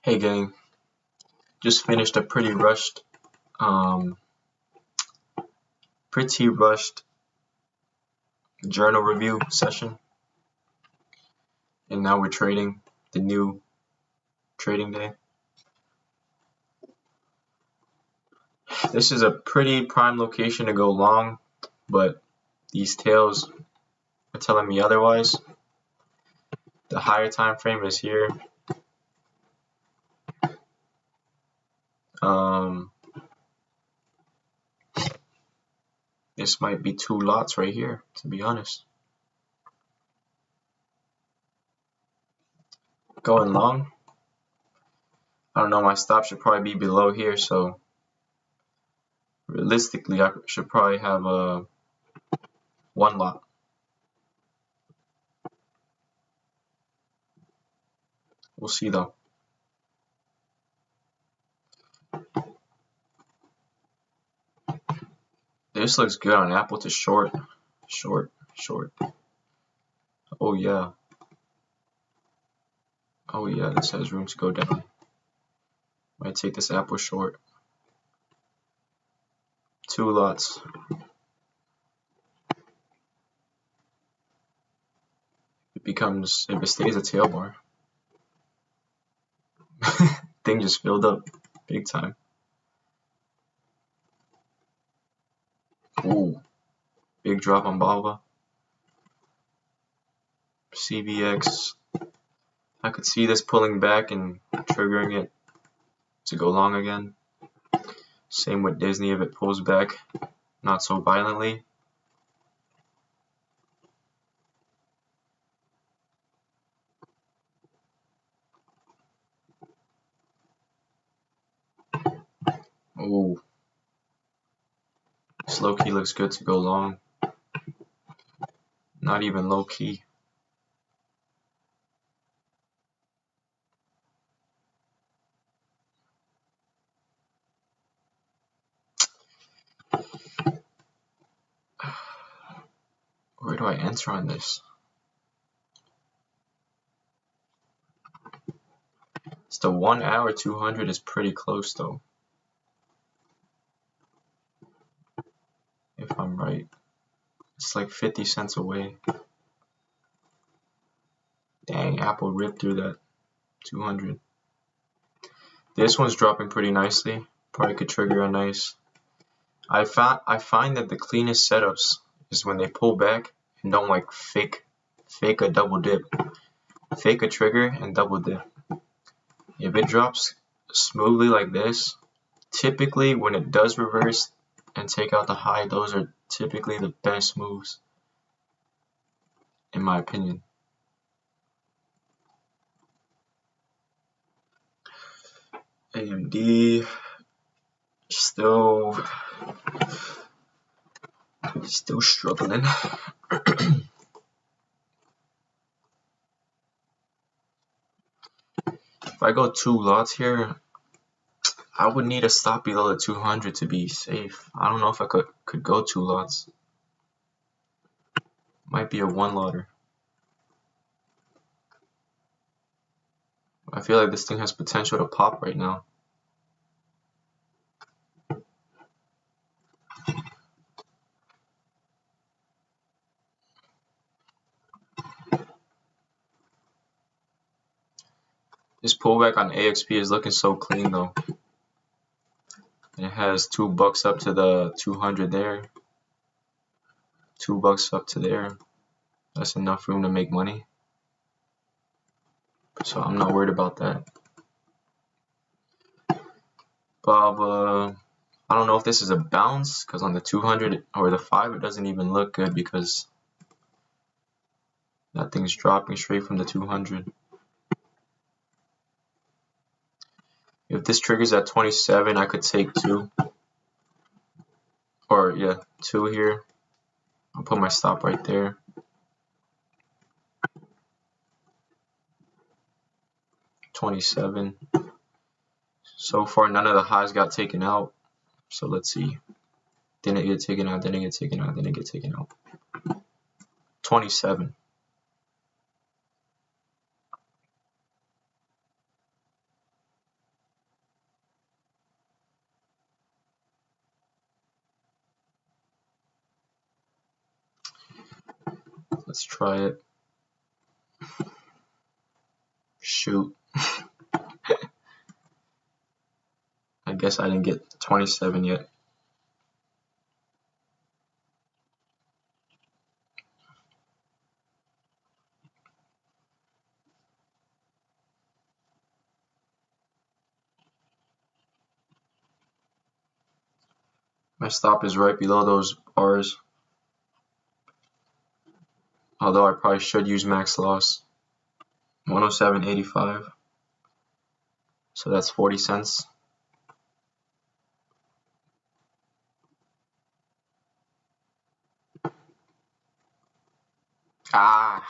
Hey gang, just finished a um, pretty rushed journal review session, and now we're trading the new trading day. This is a pretty prime location to go long, but these tails are telling me otherwise. The higher time frame is here. This might be two lots right here, to be honest. Going long. I don't know, my stop should probably be below here, so realistically I should probably have one lot. We'll see though. This looks good on Apple to short. Oh yeah. Oh yeah, this has room to go down. Might take this Apple short. Two lots. If it stays a tail bar. Thing just filled up big time. Ooh, big drop on Bava. CVX. I could see this pulling back and triggering it to go long again. Same with Disney if it pulls back, not so violently. Ooh. This low key looks good to go long. Not even low key. Where do I enter on this? It's the 1 hour 200 is pretty close though. If I'm right. It's like 50 cents away. Dang, Apple ripped through that 200. This one's dropping pretty nicely. Probably could trigger a nice. I find that the cleanest setups is when they pull back and don't like fake a double dip. Fake a trigger and double dip. If it drops smoothly like this, typically when it does reverse and take out the high, those are typically the best moves, in my opinion. AMD still struggling. If I go two lots here, I would need a stop below the 200 to be safe. I don't know if I could go two lots. Might be a one lotter. I feel like this thing has potential to pop right now. This pullback on AXP is looking so clean though. And it has $2 up to the 200 there. $2 up to there. That's enough room to make money. So I'm not worried about that. Bava, I don't know if this is a bounce because on the 200 or the 5 it doesn't even look good because that thing's dropping straight from the 200. If this triggers at 27, I could take 2. Or yeah, 2 here. I'll put my stop right there. $27. So far, none of the highs got taken out. So let's see. Didn't get taken out, didn't get taken out, didn't get taken out. 27. Let's try it. Shoot. I guess I didn't get 27 yet. My stop is right below those bars. Although I probably should use max loss. 107.85. So that's 40 cents. Ah,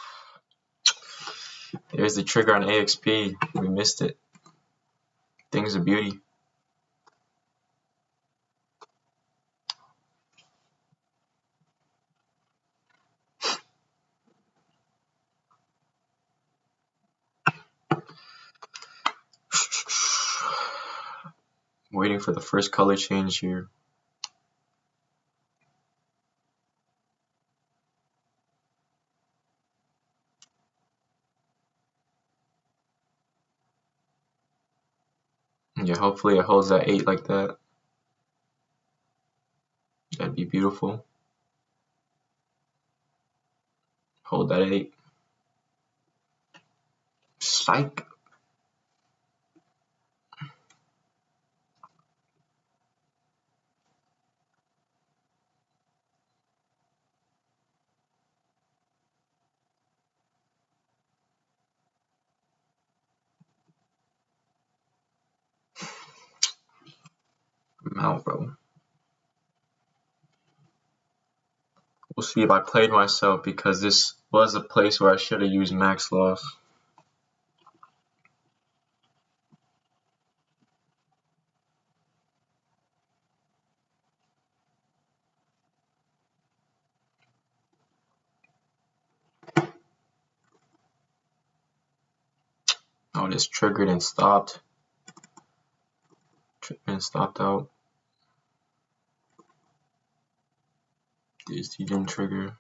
there's the trigger on AXP. We missed it. Thing's a beauty. Waiting for the first color change here. Yeah, hopefully it holds that 8 like that. That'd be beautiful. Hold that 8. Psych. I'm out, bro. We'll see if I played myself because this was a place where I should have used max loss. Oh, this triggered and stopped. Triggered and stopped out. This didn't trigger.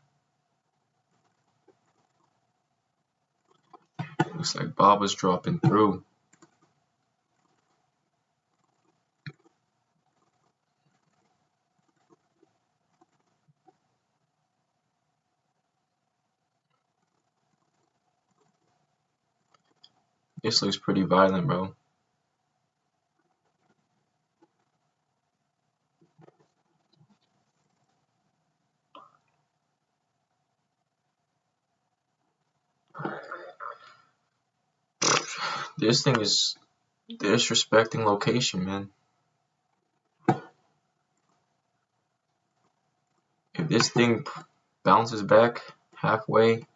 Looks like Bob was dropping through. This looks pretty violent, bro. This thing is disrespecting location, man. If this thing bounces back halfway,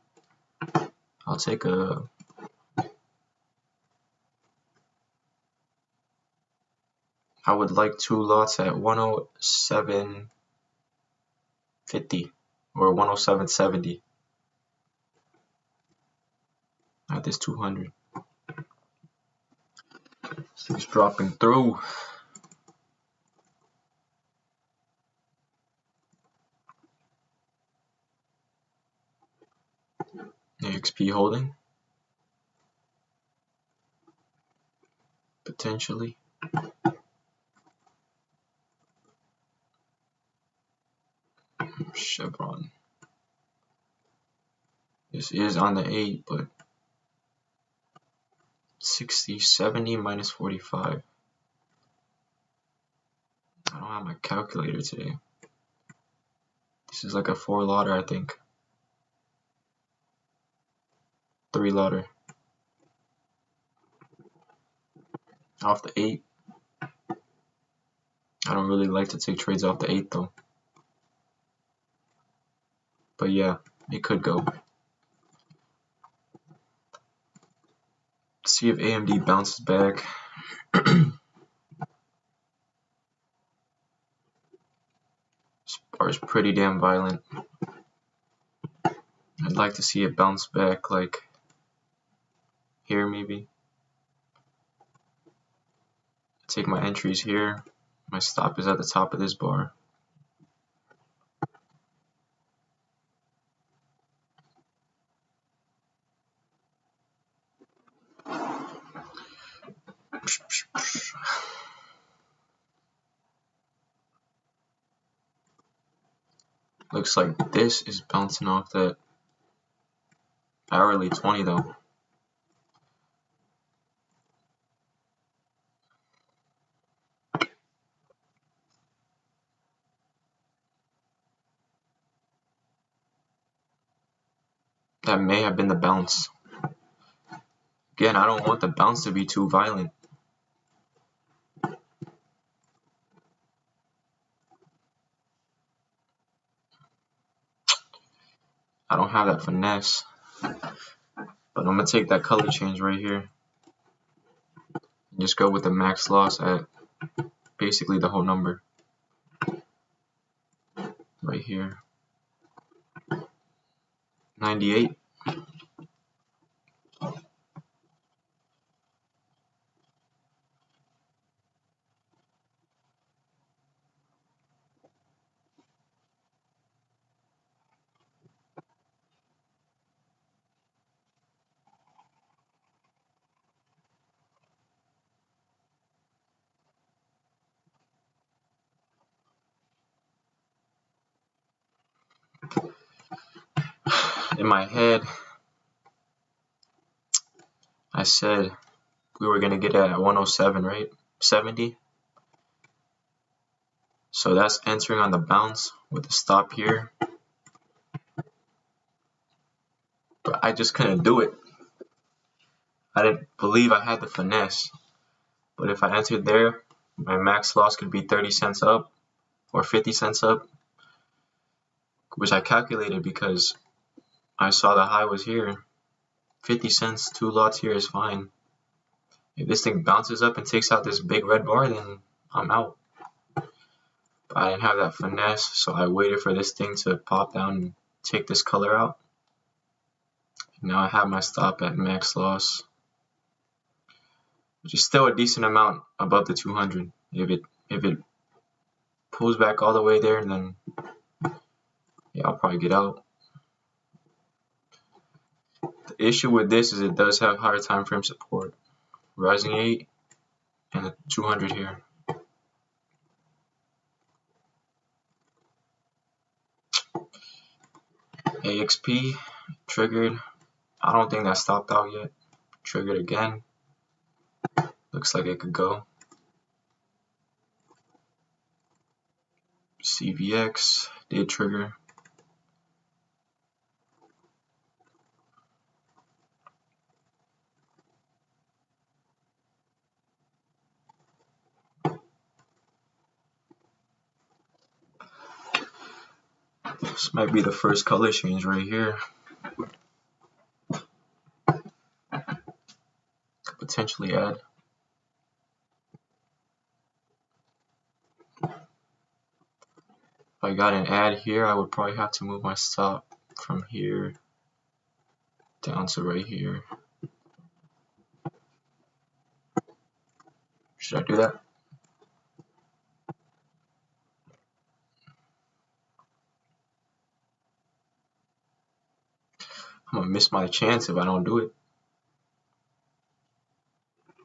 I'll take a... I would like 2 lots at 107.50 or 107.70 at this 200. This thing's dropping through. AXP holding. Potentially. Chevron. This is on the 8, but 60, 70 minus 45. I don't have my calculator today. This is like a 4 lotter, I think. 3 lotter. Off the 8. I don't really like to take trades off the 8 though. But yeah, it could go. See if AMD bounces back. This bar is pretty damn violent. I'd like to see it bounce back like here maybe. Take my entries here. My stop is at the top of this bar. Looks like this is bouncing off that hourly 20 though. That may have been the bounce. Again, I don't want the bounce to be too violent. I don't have that finesse. But I'm going to take that color change right here. And just go with the max loss at basically the whole number. Right here. 98. In my head, I said we were going to get at 107, right? 70. So that's entering on the bounce with the stop here. But I just couldn't do it. I didn't believe I had the finesse. But if I entered there, my max loss could be 30 cents up or 50 cents up, which I calculated because I saw the high was here. 50 cents, 2 lots here is fine. If this thing bounces up and takes out this big red bar, then I'm out. But I didn't have that finesse, so I waited for this thing to pop down and take this color out. Now I have my stop at max loss, which is still a decent amount above the 200. If it pulls back all the way there, then yeah, I'll probably get out. The issue with this is it does have higher time frame support. Rising 8 and the 200 here. AXP triggered. I don't think that stopped out yet. Triggered again. Looks like it could go. CVX did trigger. This might be the first color change right here. Could potentially add. If I got an add here, I would probably have to move my stop from here down to right here. Should I do that? I'm gonna miss my chance if I don't do it.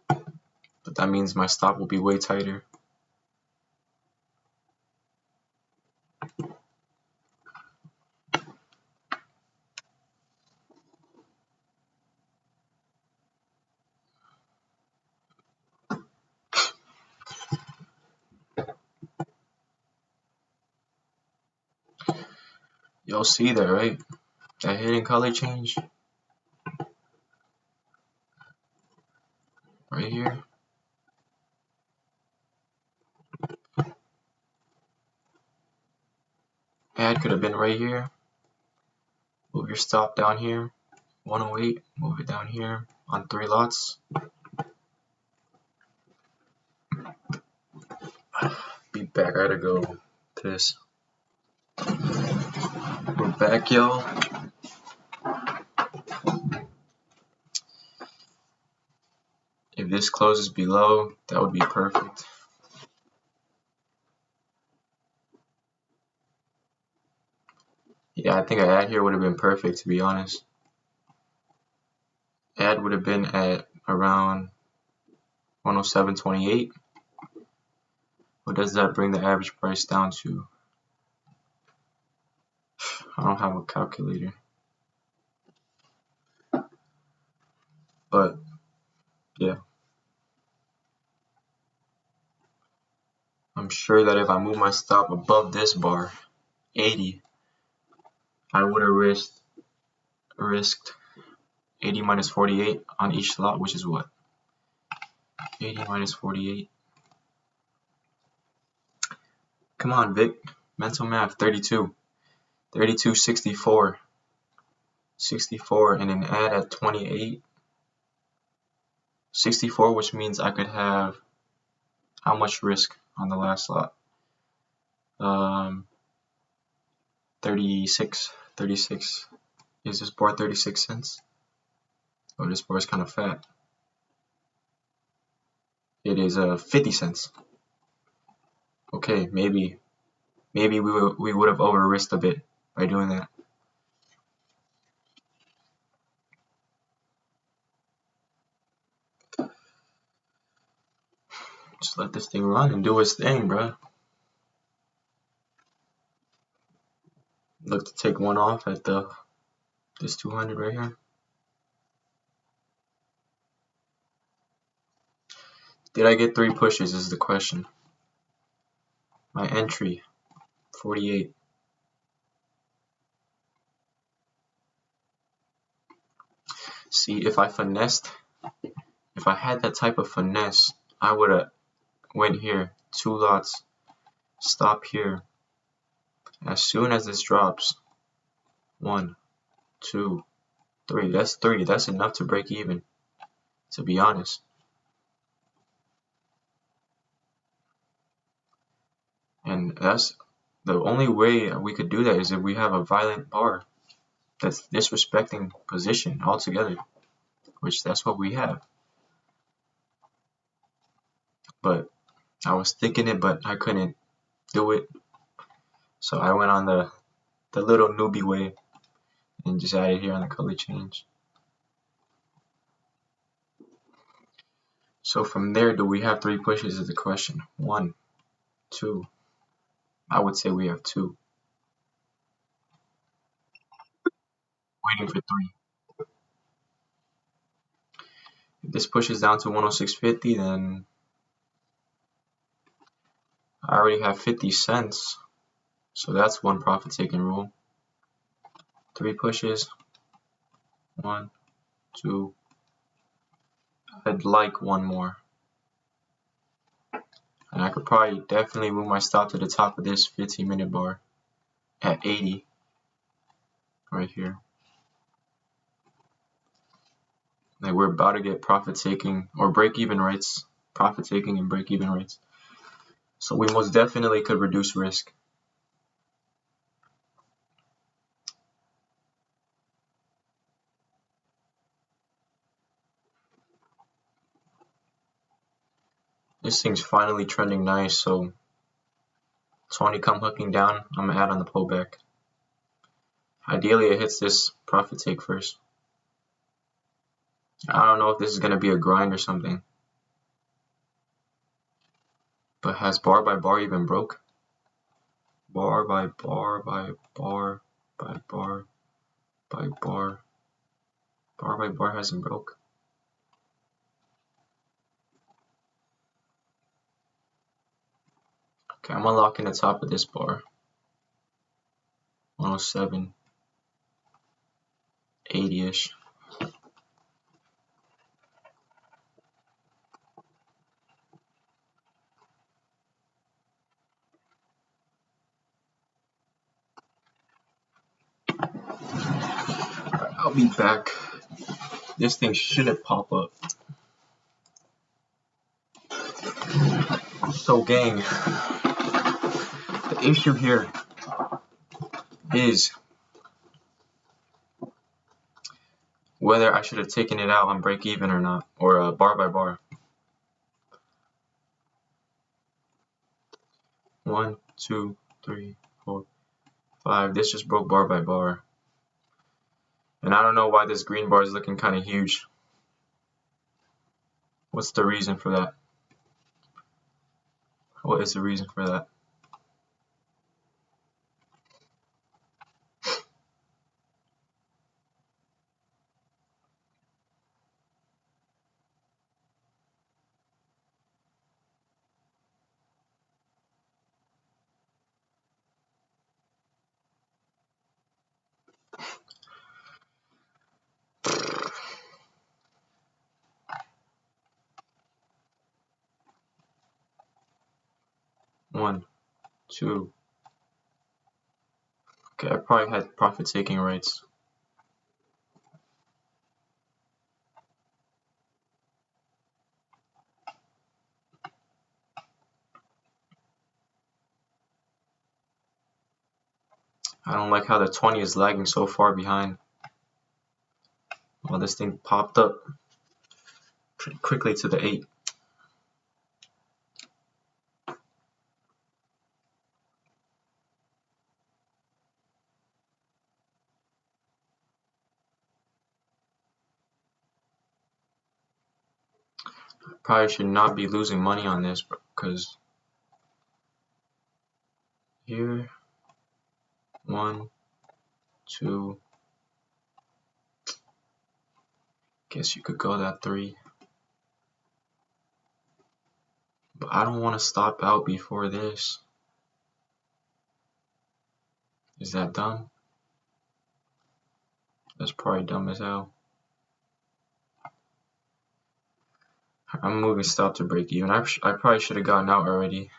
But that means my stop will be way tighter. Y'all see that, right? That hidden color change right here. Add could have been right here. Move your stop down here. 108. Move it down here on 3 lots. Be back. I gotta go piss. We're back, y'all. If this closes below, that would be perfect. Yeah, I think an add here would have been perfect, to be honest. Add would have been at around 107.28. What does that bring the average price down to? I don't have a calculator. But yeah. I'm sure that if I move my stop above this bar, 80, I would have risked 80 minus 48 on each lot, which is what? 80 minus 48. Come on, Vic. Mental math. 32. 32, 64. 64, and then add at 28. 64, which means I could have how much risk on the last lot? 36. 36. Is this bar 36 cents? Oh, this bar is kind of fat. It is 50 cents. Okay, maybe we would have over risked a bit by doing that. Just let this thing run and do its thing, bro. Look to take one off at this 200 right here. Did I get 3 pushes is the question. My entry, 48. See, if I had that type of finesse, I would have went here, 2 lots, stop here. As soon as this drops, 1, 2, 3. That's 3. That's enough to break even, to be honest. And that's the only way we could do that is if we have a violent bar that's disrespecting position altogether, which that's what we have. But I was thinking it, but I couldn't do it. So I went on the little newbie way and just added here on the color change. So from there, do we have 3 pushes is the question. 1, 2. I would say we have 2. Waiting for 3. If this pushes down to 106.50, then I already have 50 cents. So that's one profit taking rule. 3 pushes. 1, 2. I'd like 1 more. And I could probably definitely move my stop to the top of this 15-minute bar at 80 right here. Like we're about to get profit taking or break even rates, profit taking and break even rates. So we most definitely could reduce risk. This thing's finally trending nice, so 20 come hooking down, I'm gonna add on the pullback. Ideally it hits this profit take first. I don't know if this is gonna be a grind or something. But has bar by bar even broke? Bar by bar by bar by bar by bar. Bar by bar hasn't broke. Okay, I'm unlocking the top of this bar. 107, 80-ish. I'll be back. This thing shouldn't pop up. So gang, the issue here is whether I should have taken it out on break even or not, or bar by bar. 1, 2, 3, 4, 5. This just broke bar by bar. And I don't know why this green bar is looking kind of huge. What's the reason for that? What is the reason for that? 1, 2. Okay, I probably had profit taking rights. I don't like how the 20 is lagging so far behind. Well, this thing popped up pretty quickly to the 8. Probably should not be losing money on this because here, 1, 2. Guess you could go that 3. But I don't want to stop out before this. Is that dumb? That's probably dumb as hell. I'm moving stop to break even. I probably should have gotten out already.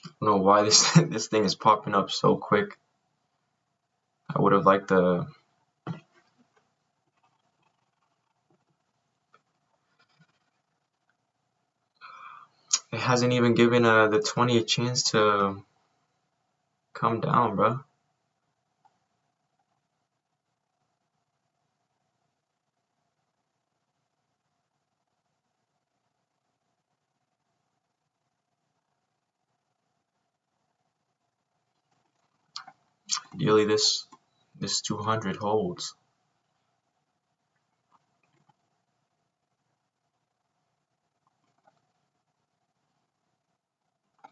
I don't know why this this thing is popping up so quick. I would have liked the it hasn't even given the 20 a chance to come down, bro. Ideally this 200 holds.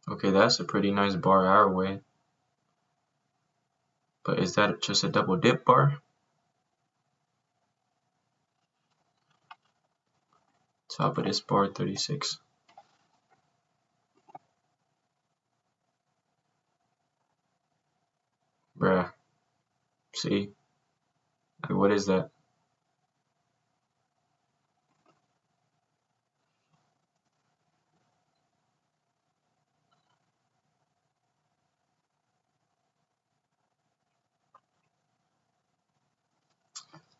Okay, that's a pretty nice bar our way. But is that just a double dip bar? Top of this bar, 36. Bruh. See? Like, what is that?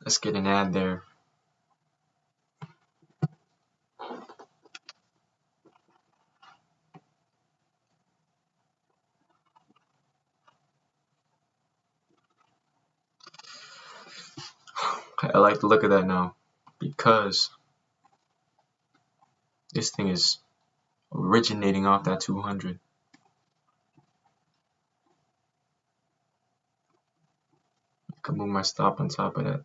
Let's get an ad there. I like the look of that now because this thing is originating off that 200. I can move my stop on top of that.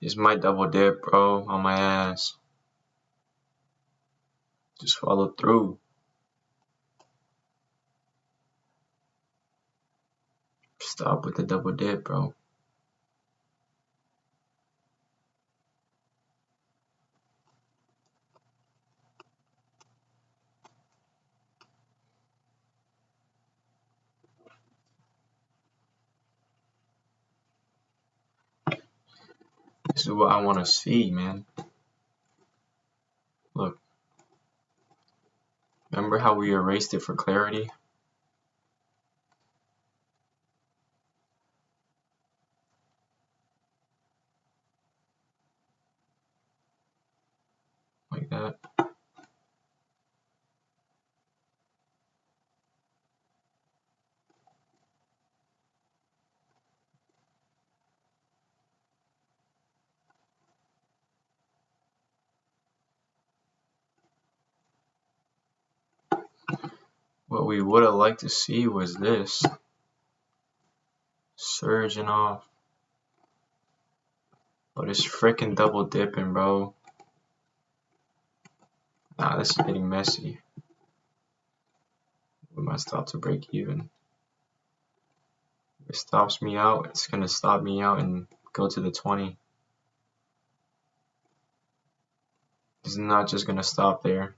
This might double dip, bro, on my ass. Just follow through. Stop with the double dip, bro. This is what I want to see, man. Look. Remember how we erased it for clarity? Like that. What we would have liked to see was this. Surging off. But it's freaking double dipping, bro. Nah, this is getting messy. We might stop to break even. If it stops me out, it's gonna stop me out and go to the 20. It's not just gonna stop there.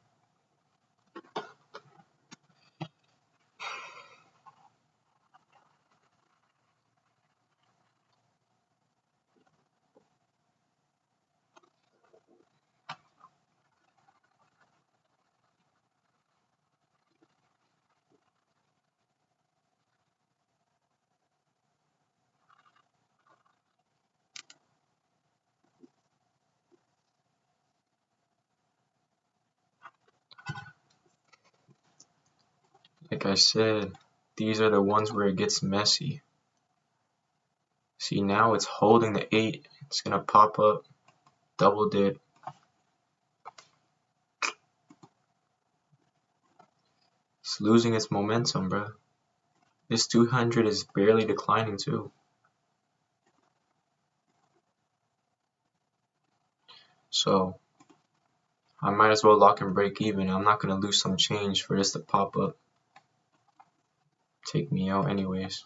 Like I said, these are the ones where it gets messy. See, now it's holding the 8. It's gonna pop up, double dip. It's losing its momentum, bro. This 200 is barely declining too. So I might as well lock and break even. I'm not gonna lose some change for this to pop up. Take me out anyways.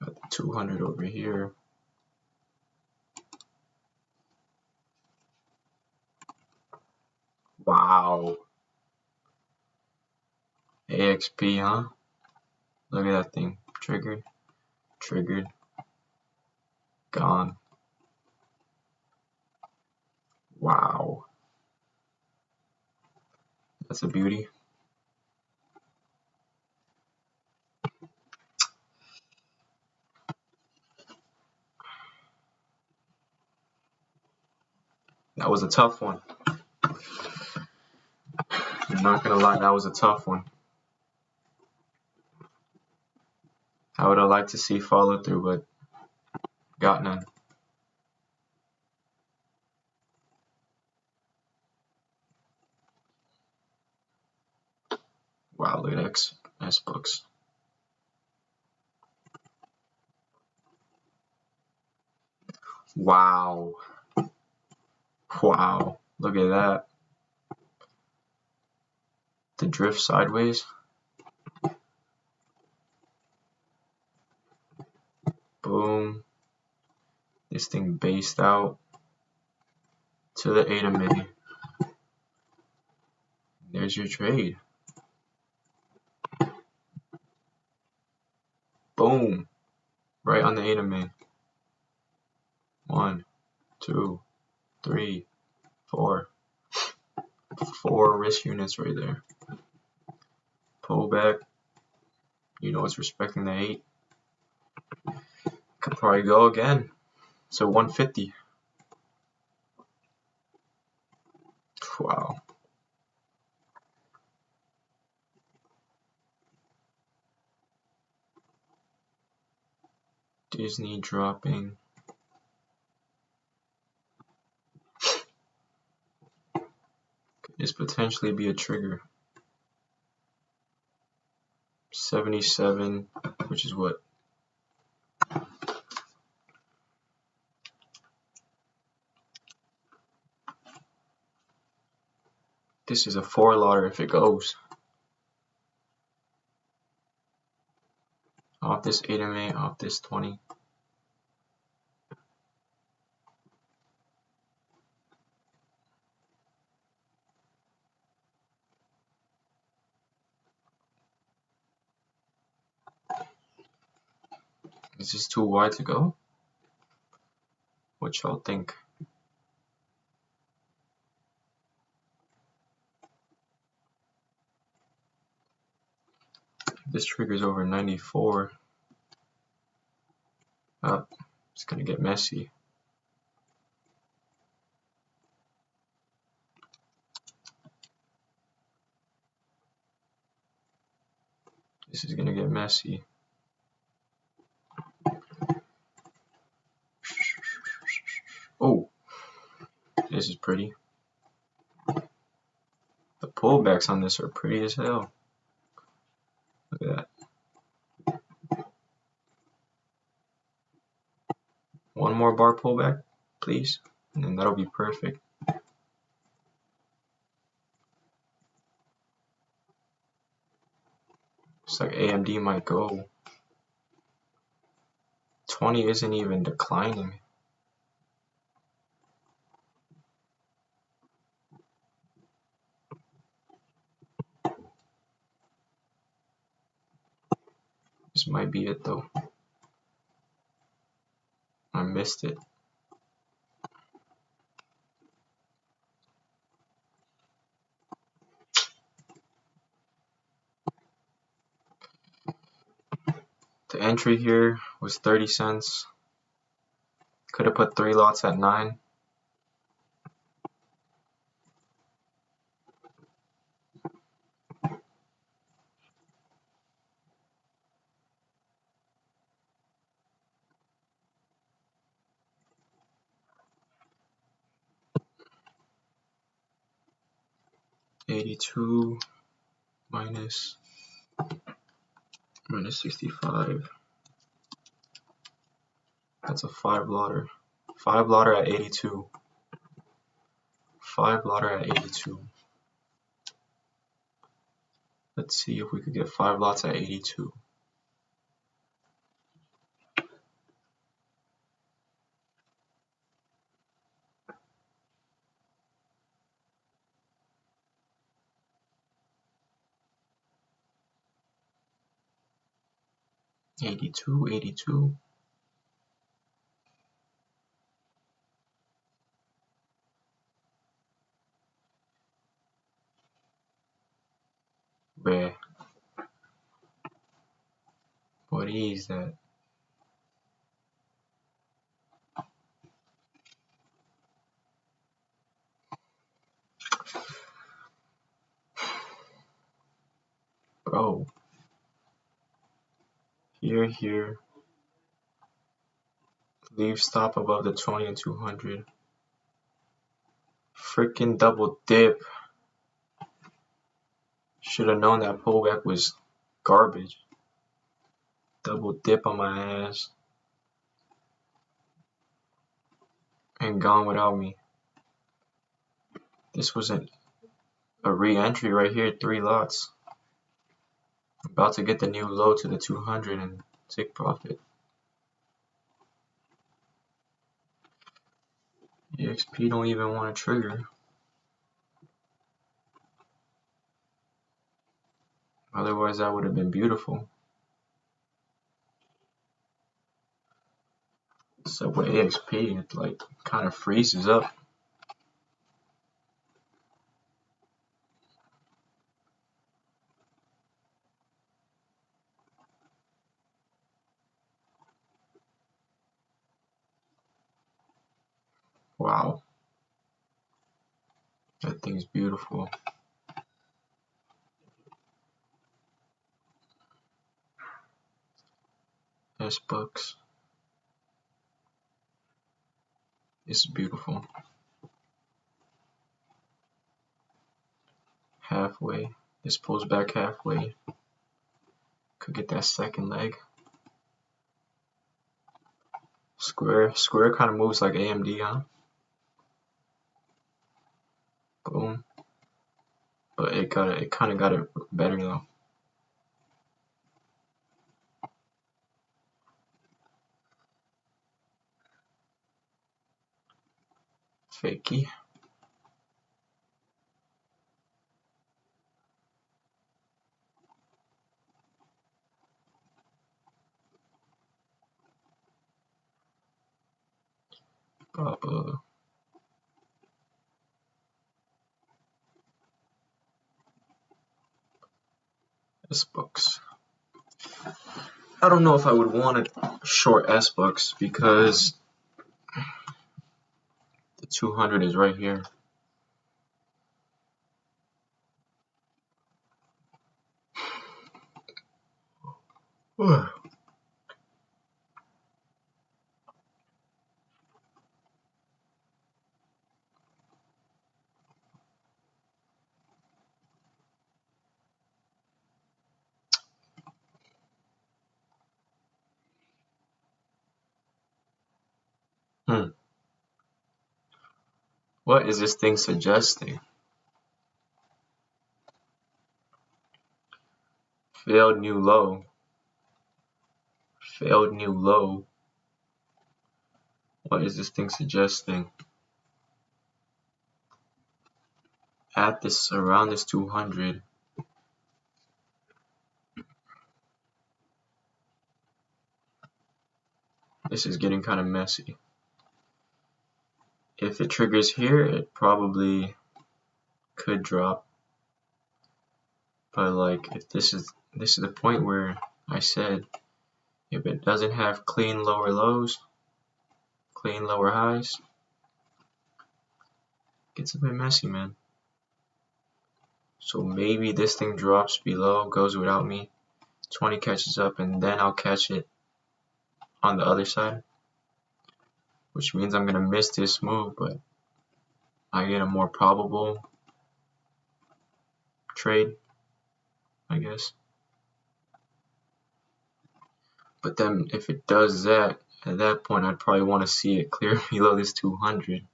Got the 200 over here. Wow. AXP, huh? Look at that thing. Triggered. Triggered. Gone. Wow. That's a beauty. That was a tough one. I'm not gonna lie, that was a tough one. I would have liked to see follow through, but got none. Wow, look at S books. Wow. Wow. Look at that. The drift sideways. Boom. This thing based out to the 8 midi. There's your trade. Boom. Right on the 8 midi. 1, 2, 3, 4. 4 risk units right there. Pull back. You know it's respecting the 8. Could probably go again. So 150. Wow. Disney dropping. Could this potentially be a trigger? 77, which is what? This is a 4 lotter if it goes. Off this 8 MA, off this 20. Is this too wide to go? What y'all think? This trigger's over 94. It's gonna get messy. This is gonna get messy. Oh, this is pretty. The pullbacks on this are pretty as hell. Look at that. 1 one more bar pullback, please, and then that'll be perfect. Looks like AMD might go. 20 isn't even declining. This might be it though. I missed it. The entry here was 30 cents. Could have put 3 lots at 9. $82 minus 65. That's a 5 lotter. 5 lotter at 82. 5 lotter at 82. Let's see if we could get 5 lots at 82. $82. Where? What is that? Bro. Here. Leave stop above the 20 and 200. Freaking double dip. Should have known that pullback was garbage. Double dip on my ass. And gone without me. This wasn't a re-entry right here, 3 lots. About to get the new low to the 200 and take profit. EXP don't even want to trigger. Otherwise that would have been beautiful. So with EXP, it like kind of freezes up. Wow. That thing's beautiful. S-Bucks. This is beautiful. Halfway. This pulls back halfway. Could get that second leg. Square kind of moves like AMD, huh? Boom. But it kind of got it better though. Fakey. Bubba. S-Bucks. I don't know if I would want to short S-Bucks because the 200 is right here. What is this thing suggesting? Failed new low. Failed new low. What is this thing suggesting? At this, around this 200. This is getting kind of messy. If it triggers here, it probably could drop. But like, if this is the point where I said, if it doesn't have clean lower lows, clean lower highs, it gets a bit messy, man. So maybe this thing drops below, goes without me, 20 catches up, and then I'll catch it on the other side, which means I'm gonna miss this move, but I get a more probable trade, I guess. But then if it does that, at that point I'd probably want to see it clear below this 200.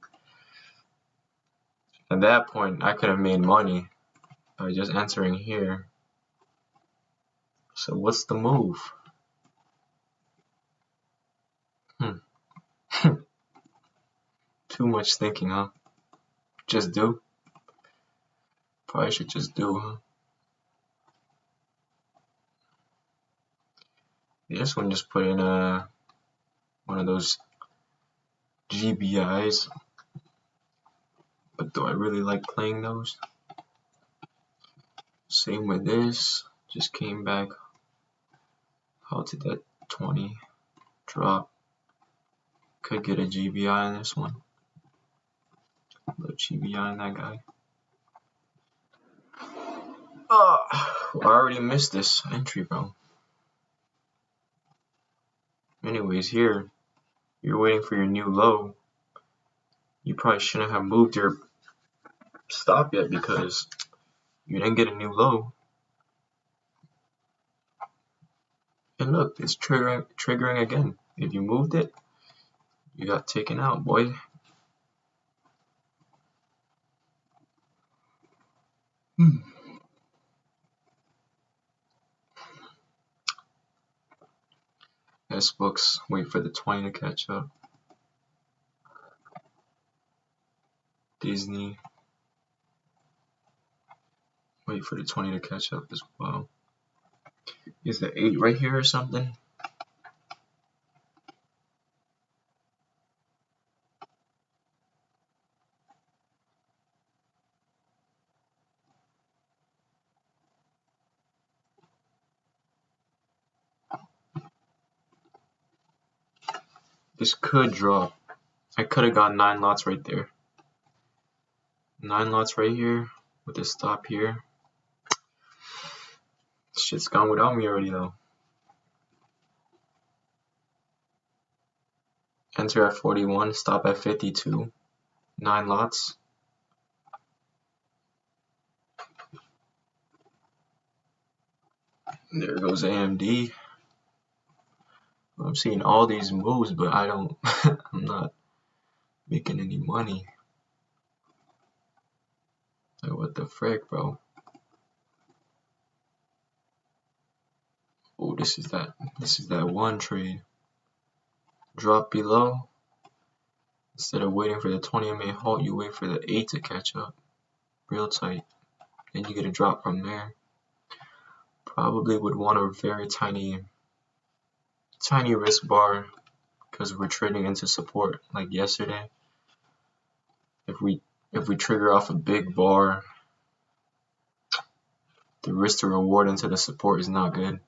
At that point I could have made money by just entering here. So what's the move? Too much thinking, huh? Just do? Probably should just do, huh? This one just put in one of those GBIs. But do I really like playing those? Same with this. Just came back. How did that 20 drop? Could get a GBI on this one. A little GBI on that guy. Oh, I already missed this entry, bro. Anyways, here, you're waiting for your new low. You probably shouldn't have moved your stop yet because you didn't get a new low. And look, it's triggering again. If you moved it, you got taken out, boy. S-Books, wait for the 20 to catch up. Disney, wait for the 20 to catch up as well. Is the 8 right here or something? This could drop. I could have got 9 lots right there. 9 lots right here with a stop here. Shit's gone without me already though. Enter at 41, stop at 52. 9 lots. There goes AMD. I'm seeing all these moves, but I don't, I'm not making any money. Like, what the frick, bro? Oh, this is that one trade. Drop below. Instead of waiting for the 20 MA halt, you wait for the 8 to catch up. Real tight. Then you get a drop from there. Probably would want a very tiny risk bar because we're trading into support like yesterday. If we trigger off a big bar, the risk to reward into the support is not good.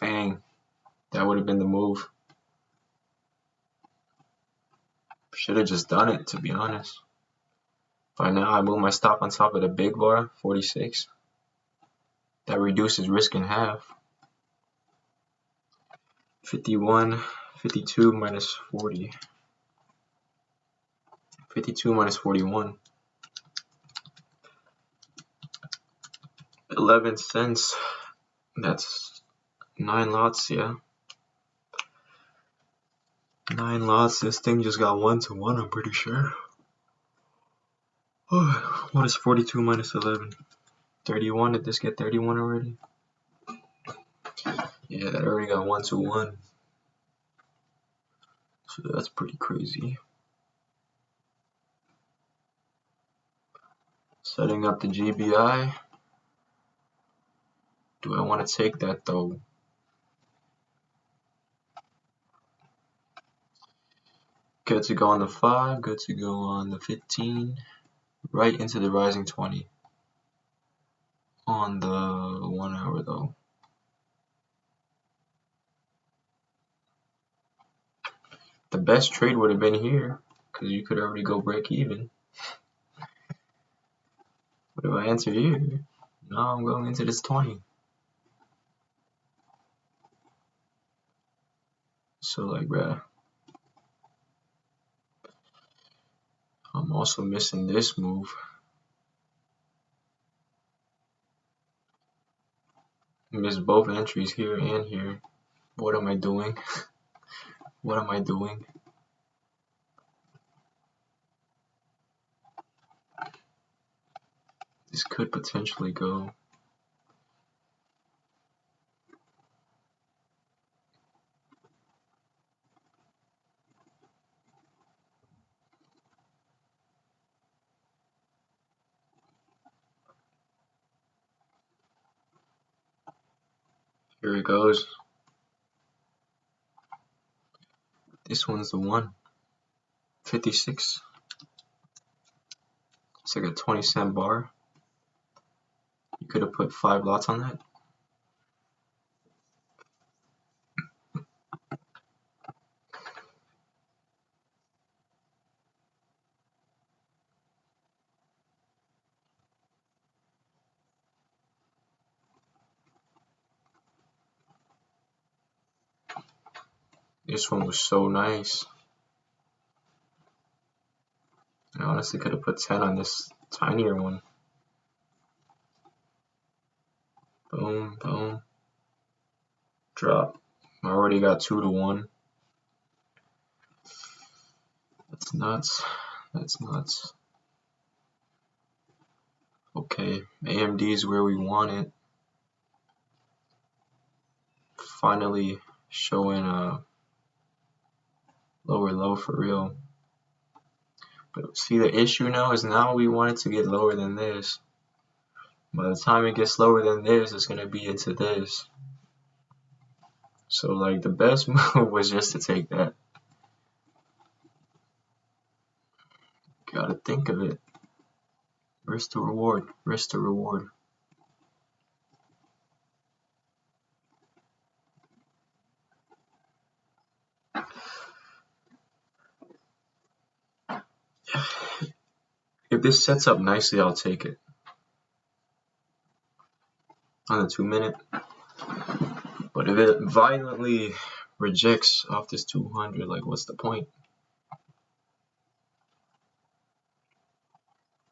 Dang, that would have been the move. Should have just done it, to be honest. By now, I move my stop on top of the big bar, 46. That reduces risk in half. 51, 52 minus 40. 52 minus 41. 11 cents. That's 9 lots, yeah. 9 lots. This thing just got 1-1, I'm pretty sure. What is 42 minus 11? 31. Did this get 31 already? Yeah, that already got 1-1. So that's pretty crazy. Setting up the GBI. Do I want to take that though? Good to go on the 5, good to go on the 15. Right into the rising 20. On the 1 hour though. The best trade would have been here, because you could already go break even. But if I enter here, now I'm going into this 20. So like, bruh, I'm also missing this move. Missed both entries here and here. What am I doing? What am I doing? This could potentially go. Here it goes. This one's the one. 56. It's like a 20-cent bar. You could have put 5 lots on that. This one was so nice. I honestly could have put 10 on this tinier one. Boom, boom. Drop. I already got 2-1. That's nuts. That's nuts. Okay, AMD is where we want it. Finally showing a lower low for real. But see, the issue now is now we want it to get lower than this. By the time it gets lower than this, it's gonna be into this. So like the best move was just to take that. Gotta think of it. Risk to reward. Risk to reward. If this sets up nicely, I'll take it. On the 2-minute. But if it violently rejects off this 200, like what's the point?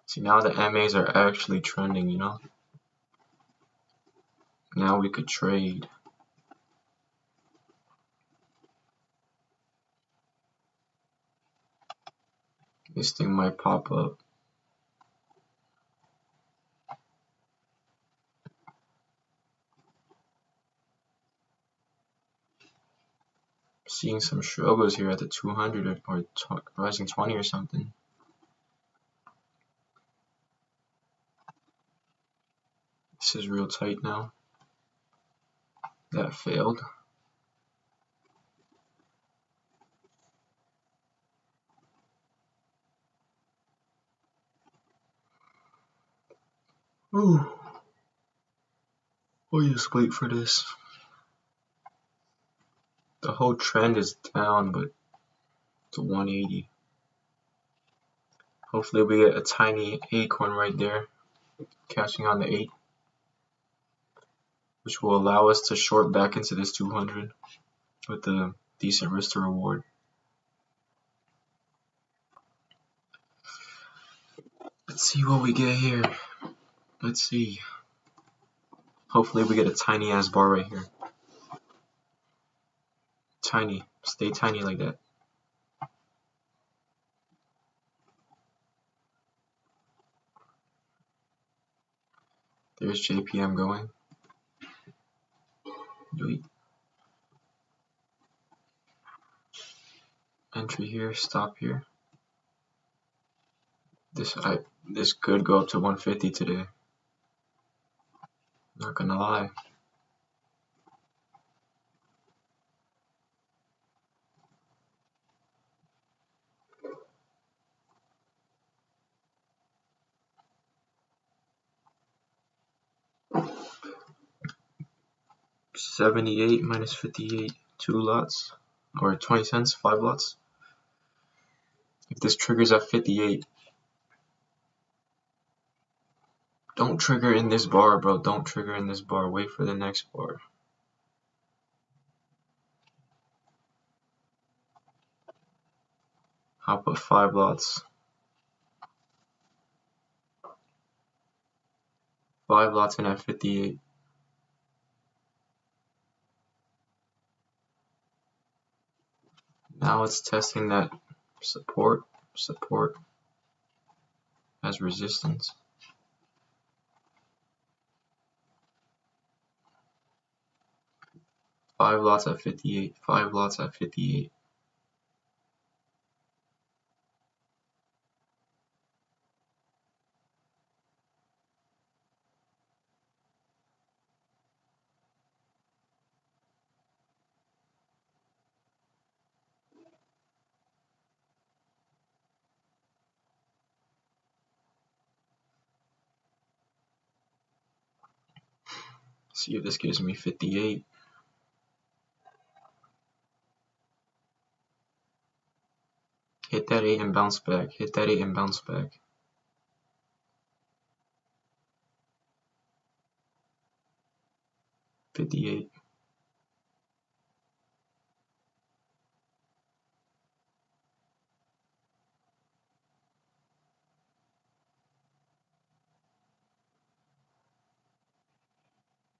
See, now the MAs are actually trending, you know? Now we could trade. This thing might pop up. Seeing some struggles here at the 200 or rising 20 or something. This is real tight now. That failed. Ooh. We'll just wait for this. The whole trend is down, but to 180. Hopefully we get a tiny acorn right there, catching on the 8, which will allow us to short back into this 200 with a decent risk to reward. Let's see what we get here. Let's see. Hopefully we get a tiny ass bar right here. tiny. Stay tiny like that. There's JPM going. Entry here, stop here. This could go up to 150 today. Not gonna lie. $78 minus 58, 2 lots, or 20 cents, 5 lots. If this triggers at 58, don't trigger in this bar, bro. Don't trigger in this bar. Wait for the next bar. I'll put 5 lots. 5 lots in at 58. Now it's testing that support as resistance. Five lots at 58. 5 lots at 58. See if this gives me 58. Hit that 8 and bounce back. Hit that 8 and bounce back. $58.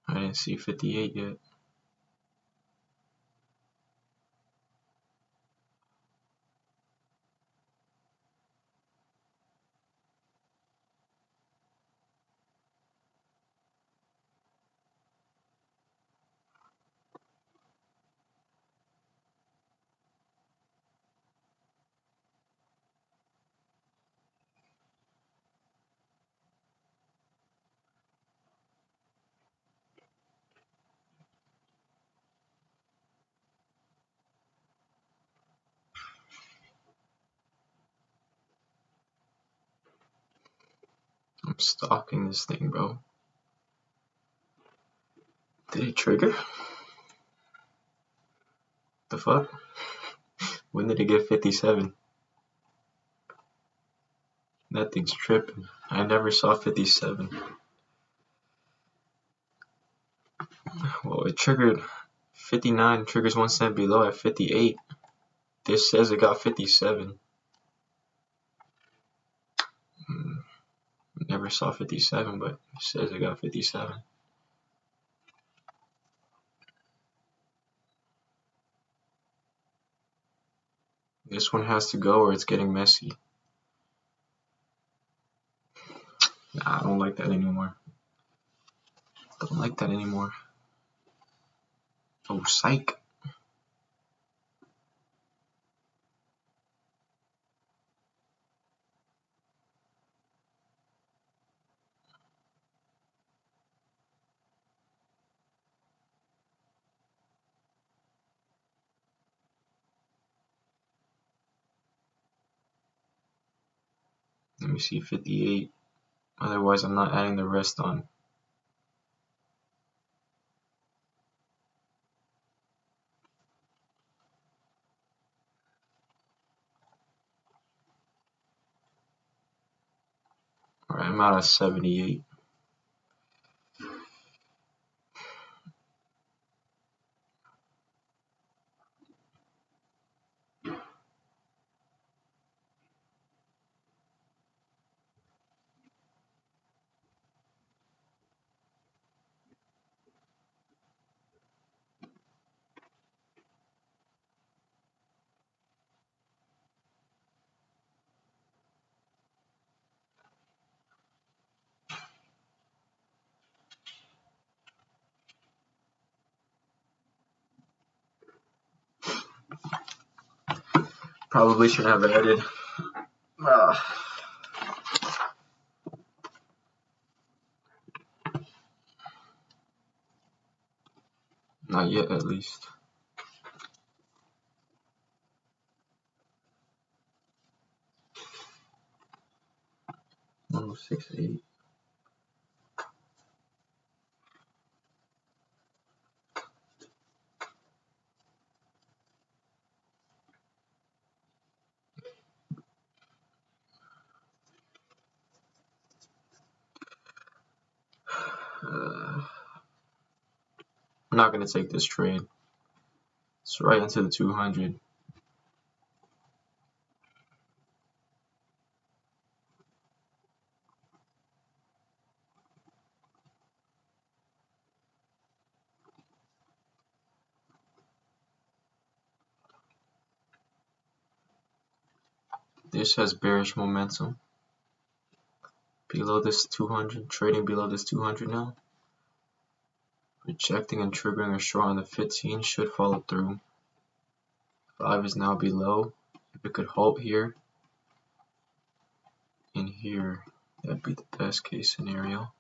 I didn't see 58 yet. I'm stalking this thing, bro. Did it trigger? The fuck? When did it get 57? That thing's tripping. I never saw 57. Well, it triggered 59, triggers 1 cent below at 58. This says it got 57. Never saw 57, but it says it got 57. This one has to go or it's getting messy. Nah, I don't like that anymore. Don't like that anymore. Oh, psych. Let me see 58. Otherwise, I'm not adding the rest on. Alright, I'm out of 78. Probably should have added. Not yet, at least. Oh, 6.8. I'm not gonna take this trade. It's right into the 200. This has bearish momentum. Below this 200, trading below this 200 now. Rejecting and triggering a short on the 15 should follow through. 5 is now below. If it could hold here and here, that'd be the best case scenario.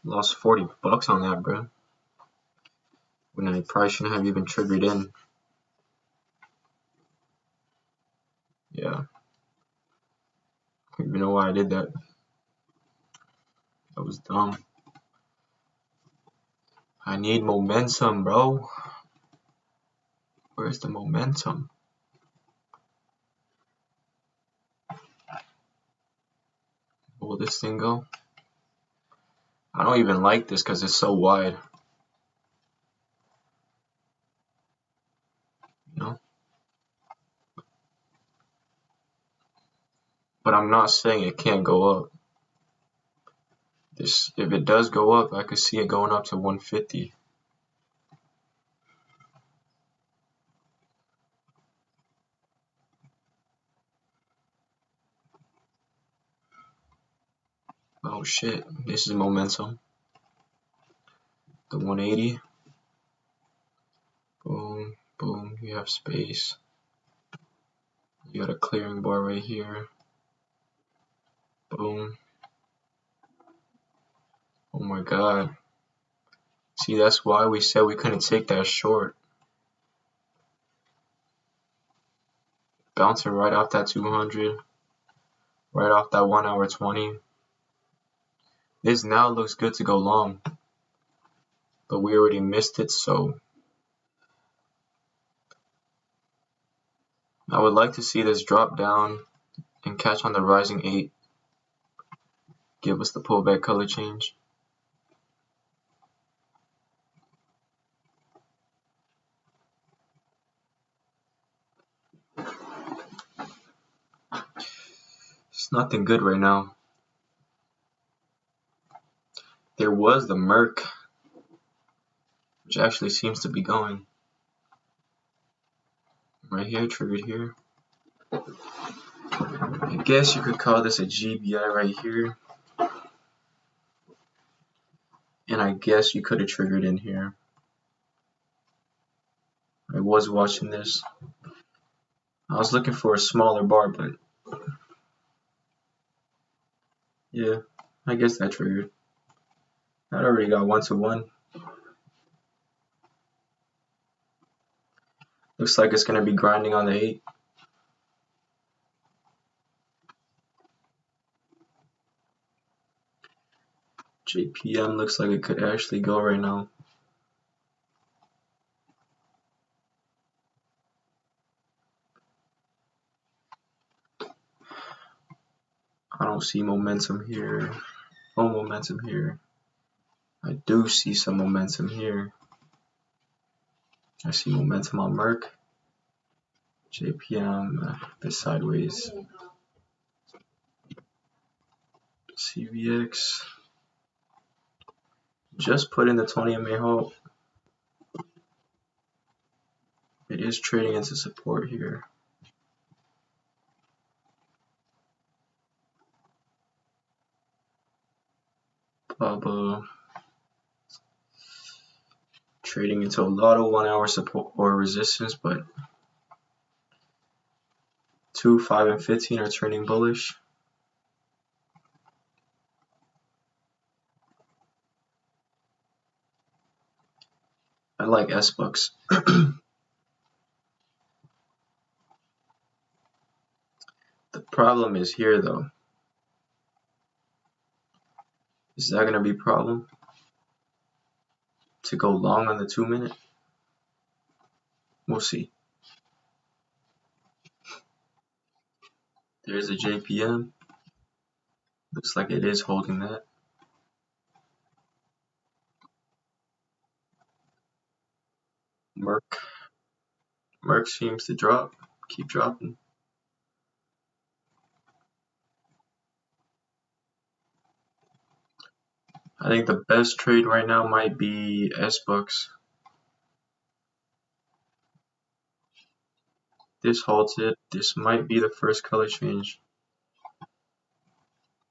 Lost 40 bucks on that, bro. When I probably shouldn't have even triggered in. Yeah. I don't even know why I did that. That was dumb. I need momentum, bro. Where's the momentum? Will this thing go? I don't even like this because it's so wide. You know? But I'm not saying it can't go up. If it does go up, I could see it going up to 150. Oh shit, this is momentum. The 180. Boom, boom, you have space. You got a clearing bar right here. Boom. Oh my god. See, that's why we said we couldn't take that short. Bouncing right off that 200. Right off that 1 hour 20. This now looks good to go long. But we already missed it, so I would like to see this drop down and catch on the rising 8. Give us the pullback color change. It's nothing good right now. There was the Merc, which actually seems to be going. Right here, triggered here. I guess you could call this a GBI right here. And I guess you could have triggered in here. I was watching this. I was looking for a smaller bar, but yeah, I guess that triggered. That already got 1-to-1. Looks like it's going to be grinding on the 8. JPM looks like it could actually go right now. I don't see momentum here. No momentum here. I do see some momentum here. I see momentum on Merck. JPM a bit sideways. CVX. Just put in the 20 MA halt. It is trading into support here. BABA trading into a lot of 1 hour support or resistance, but 2, 5, and 15 are turning bullish. I like SBucks. The problem is here though. Is that going to be a problem? To go long on the 2 minute? We'll see. There's a JPM. Looks like it is holding that. Merck seems to drop. Keep dropping. I think the best trade right now might be SBucks. This halts it. This might be the first color change.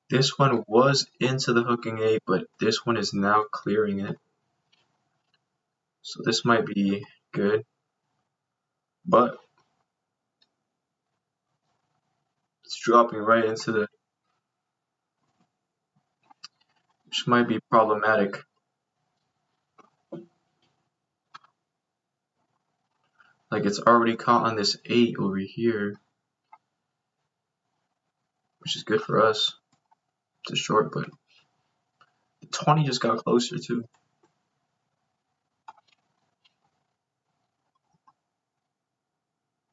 This one was into the hooking A, but this one is now clearing it. So this might be good. But it's dropping right into the, which might be problematic. Like it's already caught on this 8 over here, which is good for us. It's a short, but the 20 just got closer too.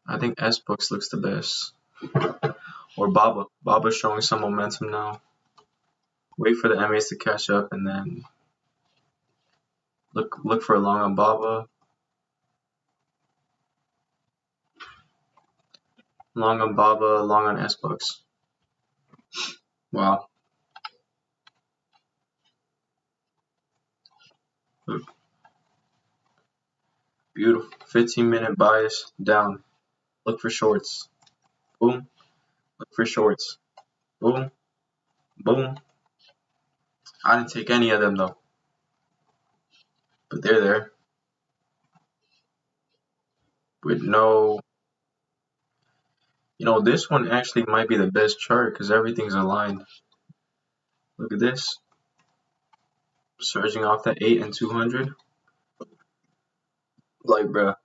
I think SBucks looks the best. Or BABA. BABA's showing some momentum now. Wait for the MAs to catch up and then look for a long on BABA. Long on BABA, long on SBucks. Wow. Look. Beautiful. 15-minute bias down. Look for shorts. Boom. Look for shorts. Boom. Boom. I didn't take any of them though. But they're there. With no... You know, this one actually might be the best chart because everything's aligned. Look at this. Surging off that 8 and 200. Like, bruh.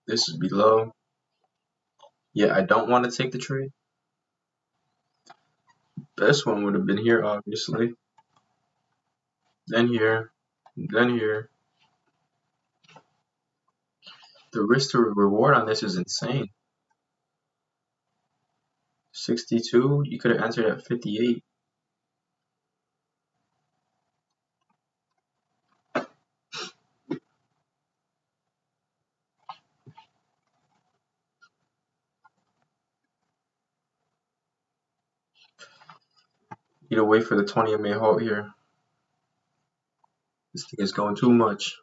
This is below. Yeah, I don't want to take the trade. Best one would have been here, obviously. Then here. Then here. The risk to reward on this is insane. 62, you could have entered at 58. Need to wait for the 20 MA halt here. This thing is going too much.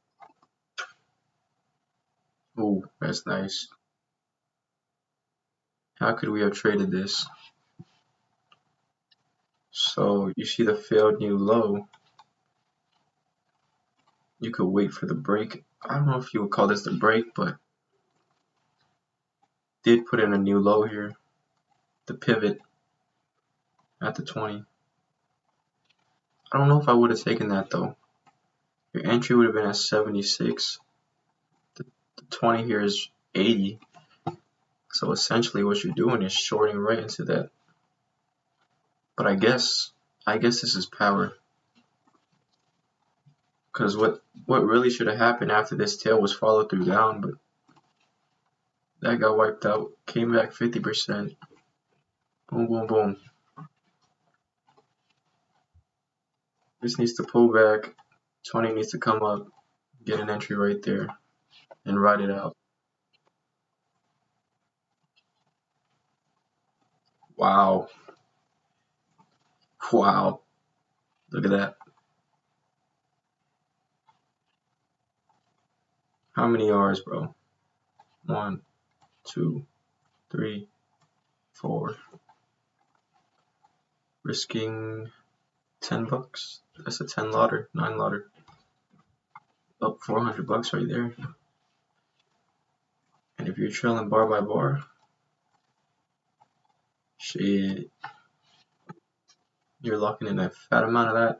Oh, that's nice. How could we have traded this? So you see the failed new low. You could wait for the break. I don't know if you would call this the break, but did put in a new low here. The pivot at the 20. I don't know if I would have taken that though. Your entry would have been at 76. The 20 here is 80. So essentially what you're doing is shorting right into that. But I guess I guess this is power. Because what really should have happened after this tail was follow through down, but that got wiped out. Came back 50%. Boom, boom, boom. This needs to pull back. 20 needs to come up. Get an entry right there and ride it out. Wow. Wow. Look at that. How many R's, bro? 1, 2, 3, 4. Risking 10 bucks. That's a 10 lotter, 9 lotter. Up 400 bucks right there. And if you're trailing bar by bar, shit, you're locking in a fat amount of that.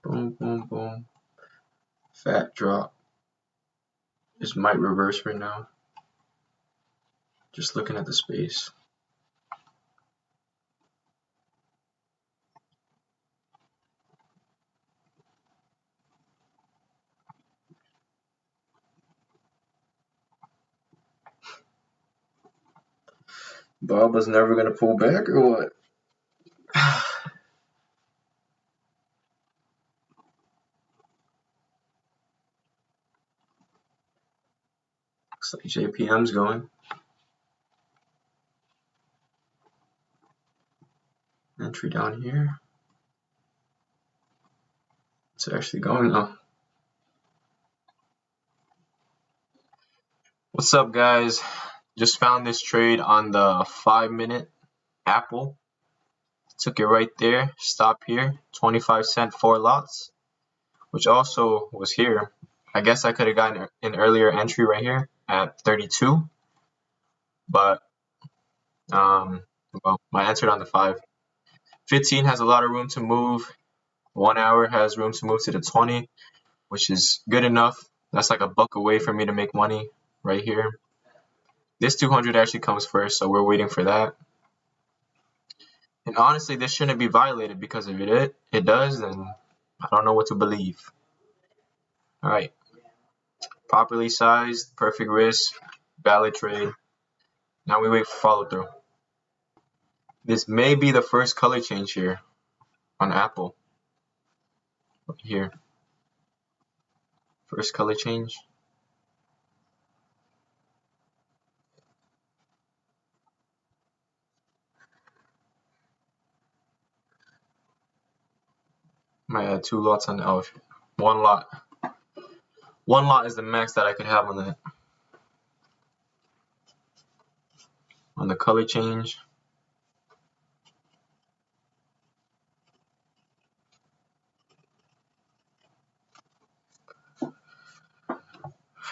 Boom, boom, boom. Fat drop. This might reverse right now. Just looking at the space. Bob was never gonna pull back or what? Looks like JPM's going. Entry down here. It's actually going though. What's up, guys? Just found this trade on the 5-minute Apple. Took it right there. Stop here. 25-cent 4 lots, which also was here. I guess I could have gotten an earlier entry right here at 32, but well, I entered on the 5. 15 has a lot of room to move. 1 hour has room to move to the 20, which is good enough. That's like a buck away for me to make money right here. This 200 actually comes first, so we're waiting for that. And honestly, this shouldn't be violated, because if it does, then I don't know what to believe. All right. Properly sized, perfect risk, valid trade. Now we wait for follow through. This may be the first color change here on Apple. Right here. First color change. Might add 2 lots on the, oh, 1 lot. 1 lot is the max that I could have on the color change.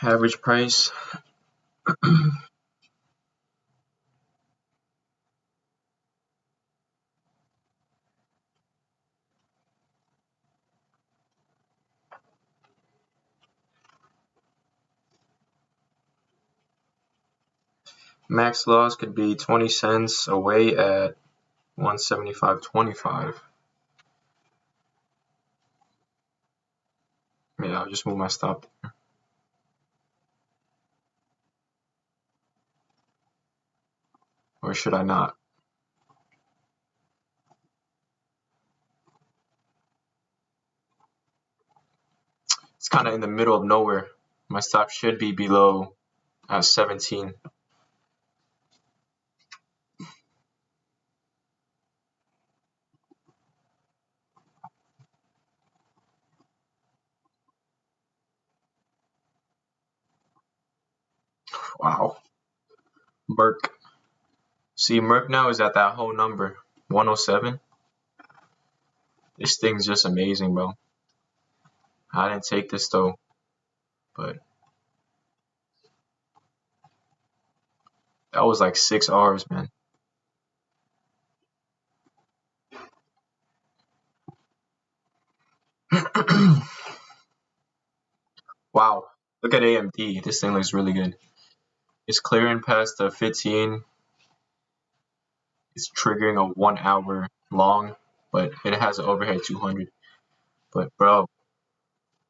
Average price. Max loss could be 20 cents away at 175.25. Yeah, I'll just move my stop there. Or should I not? It's kind of in the middle of nowhere. My stop should be below 17. Wow. Merc. See, Merc now is at that whole number, 107. This thing's just amazing, bro. I didn't take this though, but that was like 6 R's, man. Wow. Look at AMD. This thing looks really good. It's clearing past the 15. It's triggering a 1 hour long, but it has an overhead 200. But bro,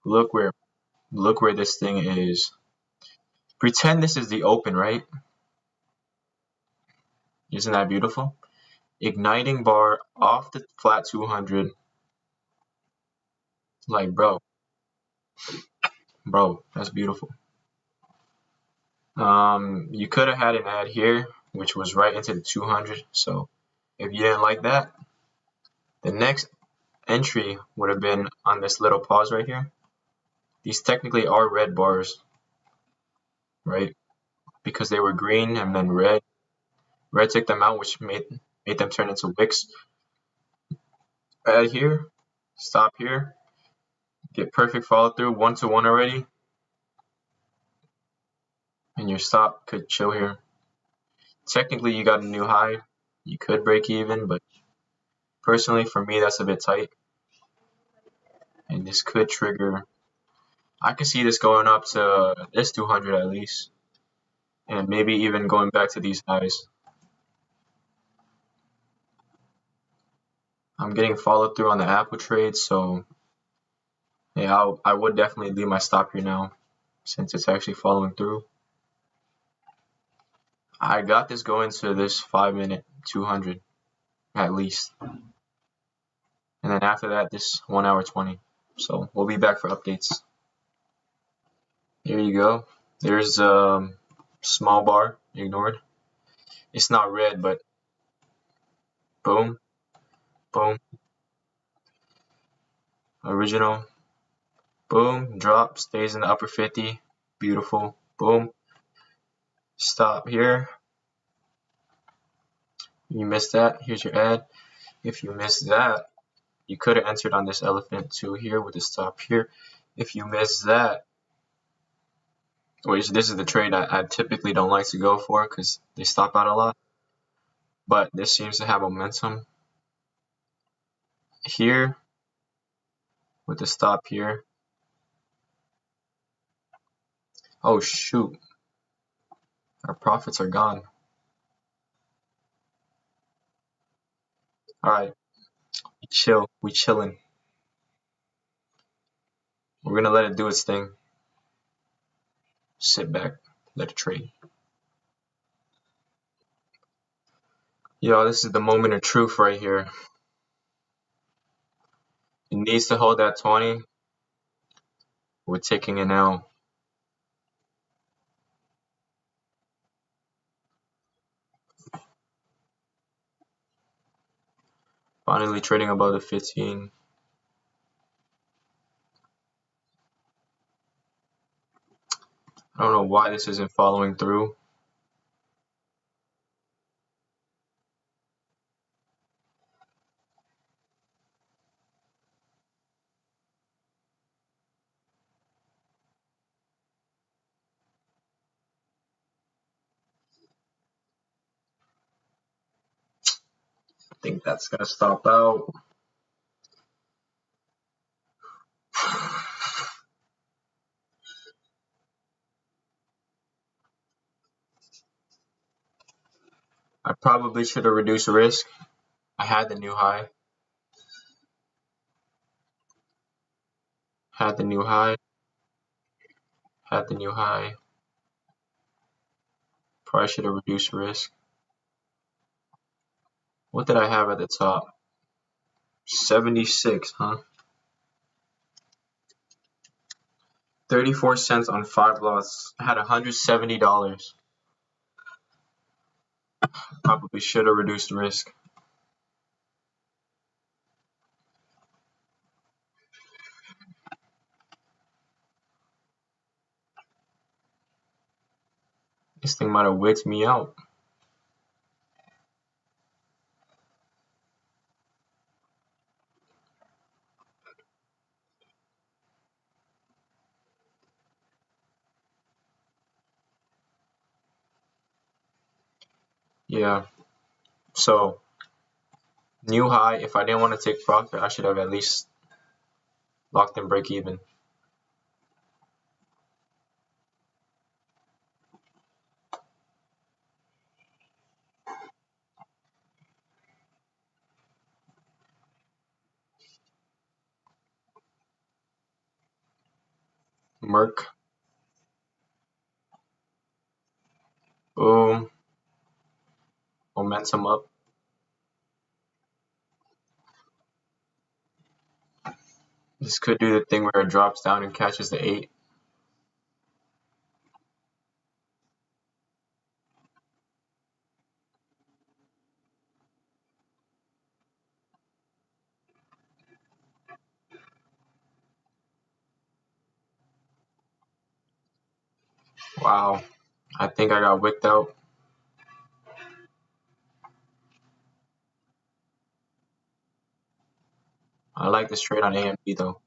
look where this thing is. Pretend this is the open, right? Isn't that beautiful? Igniting bar off the flat 200. Like, bro, that's beautiful. You could have had an ad here, which was right into the 200. So if you didn't like that, the next entry would have been on this little pause right here. These technically are red bars, right? Because they were green and then red. Red took them out, which made them turn into wicks. Add here, stop here, get perfect follow through, 1-to-1 already, and your stop could chill here. Technically, you got a new high. You could break even, but personally, for me, that's a bit tight. And this could trigger. I could see this going up to this 200 at least, and maybe even going back to these highs. I'm getting follow through on the Apple trade, so yeah, I would definitely leave my stop here now, since it's actually following through. I got this going to this 5-minute 200 at least, and then after that, this 1 hour 20. So we'll be back for updates. Here you go. There's small bar ignored. It's not red, but boom, boom, original, boom, drop, stays in the upper 50, beautiful, boom, stop here. You missed that, here's your ad. If you missed that, you could have entered on this elephant too here with the stop here. If you missed that, which this is the trade I typically don't like to go for because they stop out a lot, but this seems to have momentum here with the stop here. Oh shoot, our profits are gone. All right, we chilling. We're gonna let it do its thing. Sit back, let it trade. Yo, this is the moment of truth right here. It needs to hold that 20. We're taking an L. Finally trading above the 15. I don't know why this isn't following through. I think that's gonna stop out. I probably should have reduced risk. I had the new high. Had the new high. Had the new high. Probably should have reduced risk. What did I have at the top? 76, huh? 34 cents on 5 lots. I had $170. Probably should have reduced risk. This thing might have wigged me out. Yeah. So, new high. If I didn't want to take profit, I should have at least locked in break even. Merc. Boom. Momentum up. This could do the thing where it drops down and catches the 8. Wow. I think I got wicked out. I like this trade on AMD though.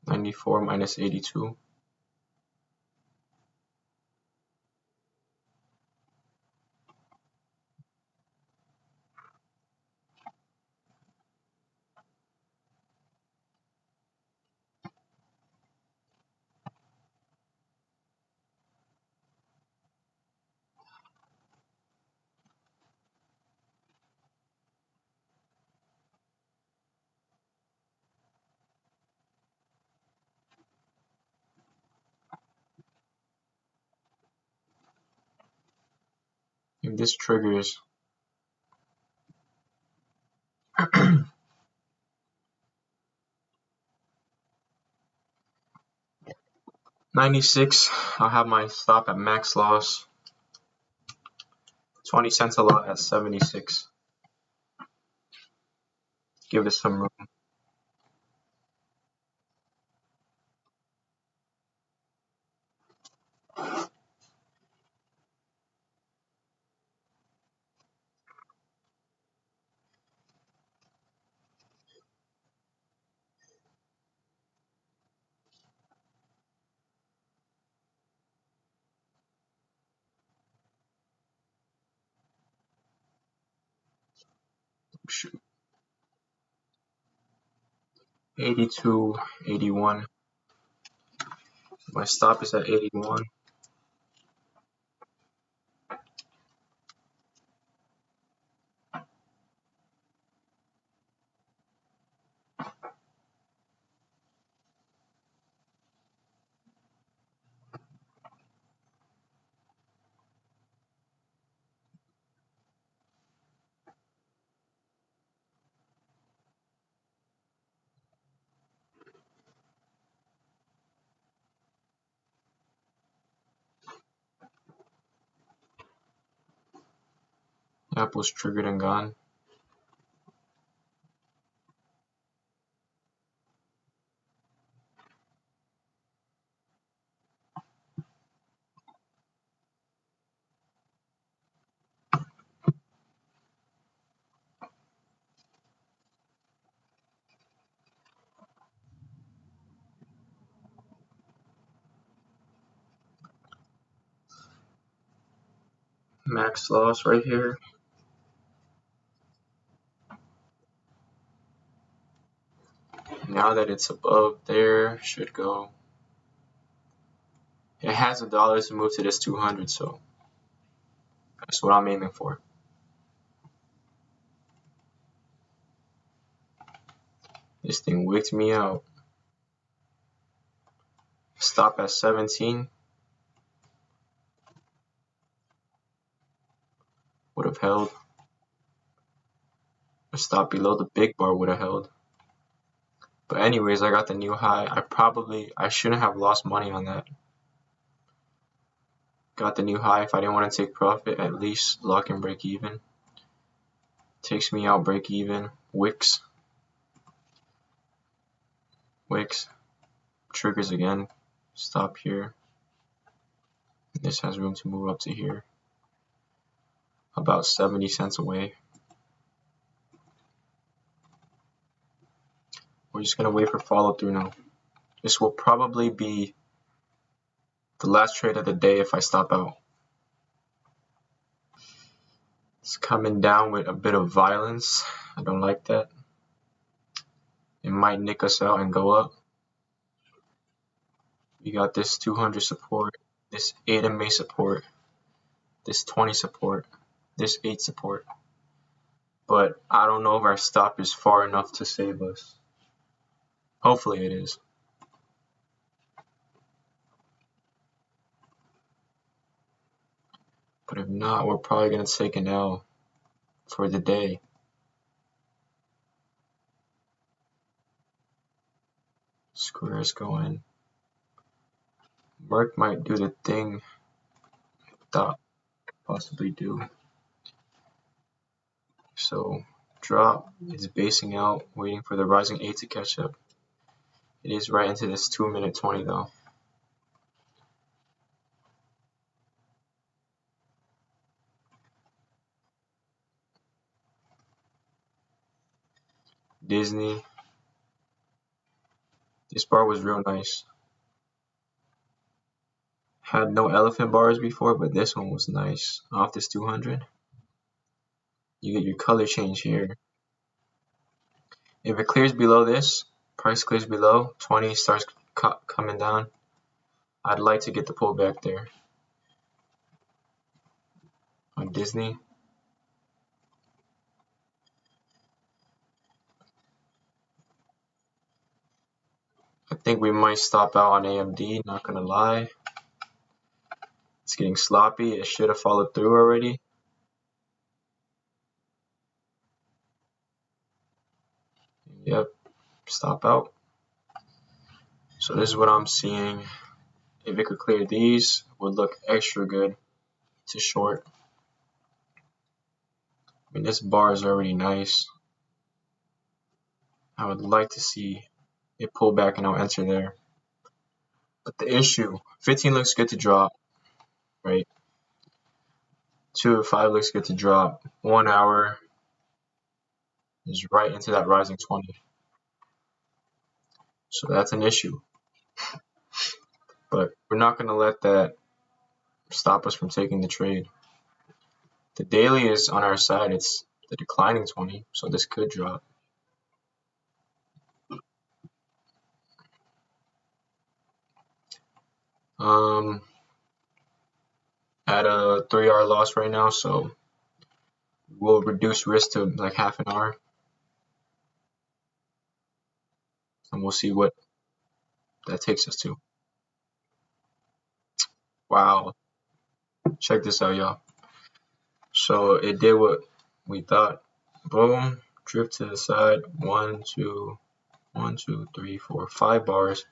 $94 minus 82. If this triggers 96, I'll have my stop at max loss. 20 cents a lot at 76. Give it some room. Shoot. 82, 81. My stop is at 81. Apple's triggered and gone. Max loss right here. Now that it's above there, should go. It has $1 to move to this 200, so that's what I'm aiming for. This thing wicked me out. Stop at 17. Would have held. A stop below the big bar would have held. But anyways, I got the new high. I shouldn't have lost money on that. Got the new high. If I didn't want to take profit, at least lock and break even. Takes me out, break even. Wicks. Triggers again. Stop here. This has room to move up to here. About 70 cents away. We're just gonna wait for follow through now. This will probably be the last trade of the day if I stop out. It's coming down with a bit of violence. I don't like that. It might nick us out and go up. We got this 200 support, this 8 MA support. this 20 support, this 8 support. But I don't know if our stop is far enough to save us. Hopefully it is. But if not, we're probably going to take an L for the day. Squares go in. Merc might do the thing I thought possibly do. So drop is basing out, waiting for the rising 8 to catch up. It is right into this 2-minute 20 though. Disney. This bar was real nice. Had no elephant bars before, but this one was nice. Off this 200. You get your color change here. If it clears below this, price clears below, 20 starts coming down. I'd like to get the pullback there. On Disney. I think we might stop out on AMD, not gonna lie. It's getting sloppy. It should have followed through already. Yep, stop out. So this is what I'm seeing. If it could clear these, it would look extra good to short. I mean, this bar is already nice. I would like to see it pull back and I'll enter there. But the issue, 15 looks good to drop, right? 2 of 5 looks good to drop. 1 hour is right into that rising 20. So that's an issue. But we're not going to let that stop us from taking the trade. The daily is on our side. It's the declining 20, so this could drop. At a 3-hour loss right now, so we'll reduce risk to like half an hour. And we'll see what that takes us to. Wow. Check this out, y'all. So it did what we thought. Boom. Drift to the side. 1, 2, 1, 2, 3, 4, 5 bars.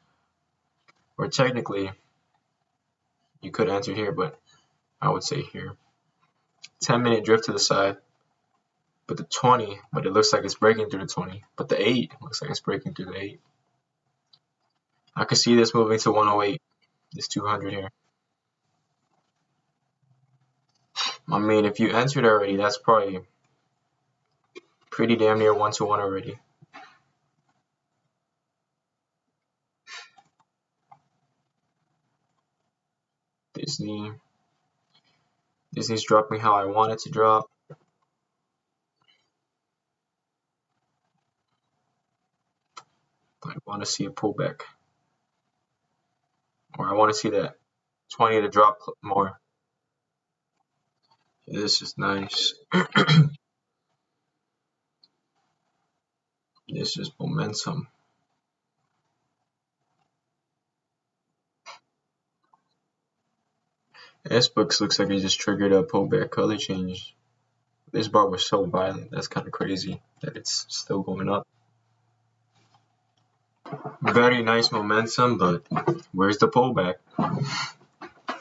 Or technically, you could enter here, but I would say here. 10-minute drift to the side. But the 20, but it looks like it's breaking through the 20. But the 8 looks like it's breaking through the 8. I could see this moving to 108. This 200 here. I mean, if you entered already, that's probably pretty damn near 1-to-1 already. Disney's dropping how I want it to drop. I want to see a pullback. Or I want to see that 20 to drop more. This is nice. This is momentum. S-Books looks like it just triggered a pullback color change. This bar was so violent. That's kind of crazy that it's still going up. Very nice momentum, but where's the pullback?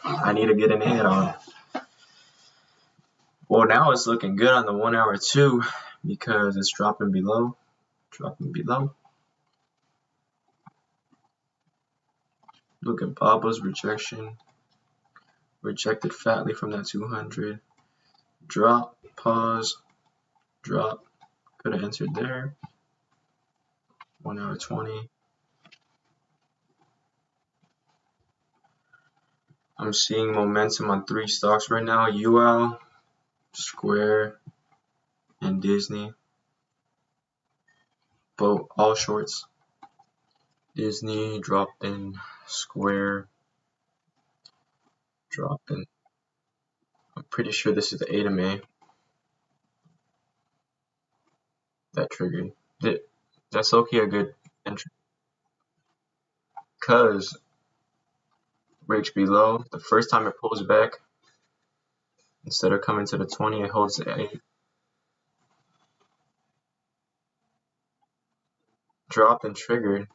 I need to get an ad on. Well, now it's looking good on the 1 hour too because it's dropping below. Look at Baba's rejection. Rejected fatly from that 200. Drop, pause, drop. Could have entered there. 1 hour 20. I'm seeing momentum on 3 stocks right now. UL, Square, and Disney. Both all shorts. Disney dropping, Square dropping. I'm pretty sure this is the 8 MA that triggered. That's okay, a good entry. Because breaks below, the first time it pulls back, instead of coming to the 20, it holds the 8. Dropped and triggered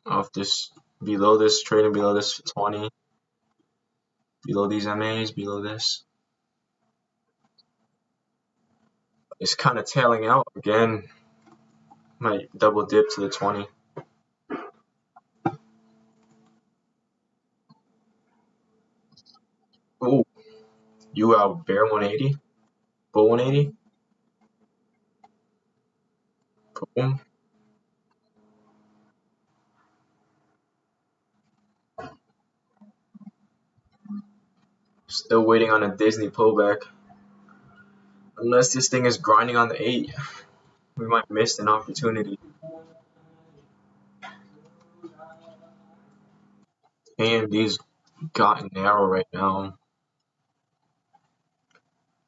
off this, below this, trading below this 20, below these MAs, below this. It's kind of tailing out again. Might double dip to the 20. Oh, you out bear 180, bull 180. Boom. Still waiting on a Disney pullback. Unless this thing is grinding on the 8, we might miss an opportunity. AMD's gotten narrow right now.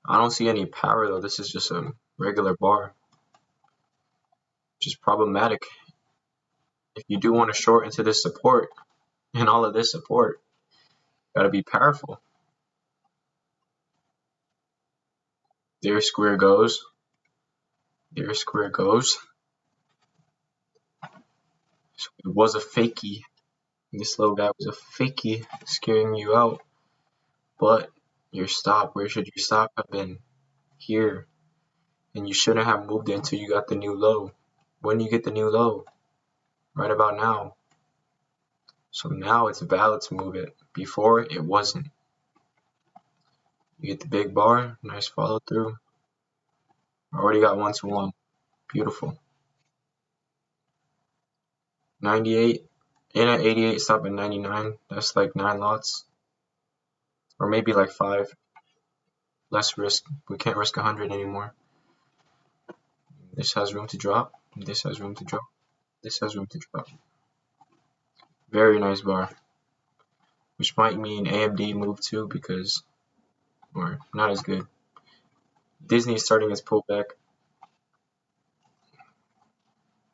I don't see any power though. This is just a regular bar, which is problematic. If you do want to short into this support and all of this support, gotta be powerful. There square goes. There square goes. So it was a fakie. This little guy was a fakie, scaring you out. But your stop, where should your stop have been? Here. And you shouldn't have moved it until you got the new low. When do you get the new low? Right about now. So now it's valid to move it. Before, it wasn't. You get the big bar, nice follow through. Already got 1-to-1. Beautiful. 98, in at 88, stop at 99. That's like 9 lots. Or maybe like 5. Less risk. We can't risk 100 anymore. This has room to drop. This has room to drop. This has room to drop. Very nice bar. Which might mean AMD move too, because, or not as good. Disney is starting its pullback.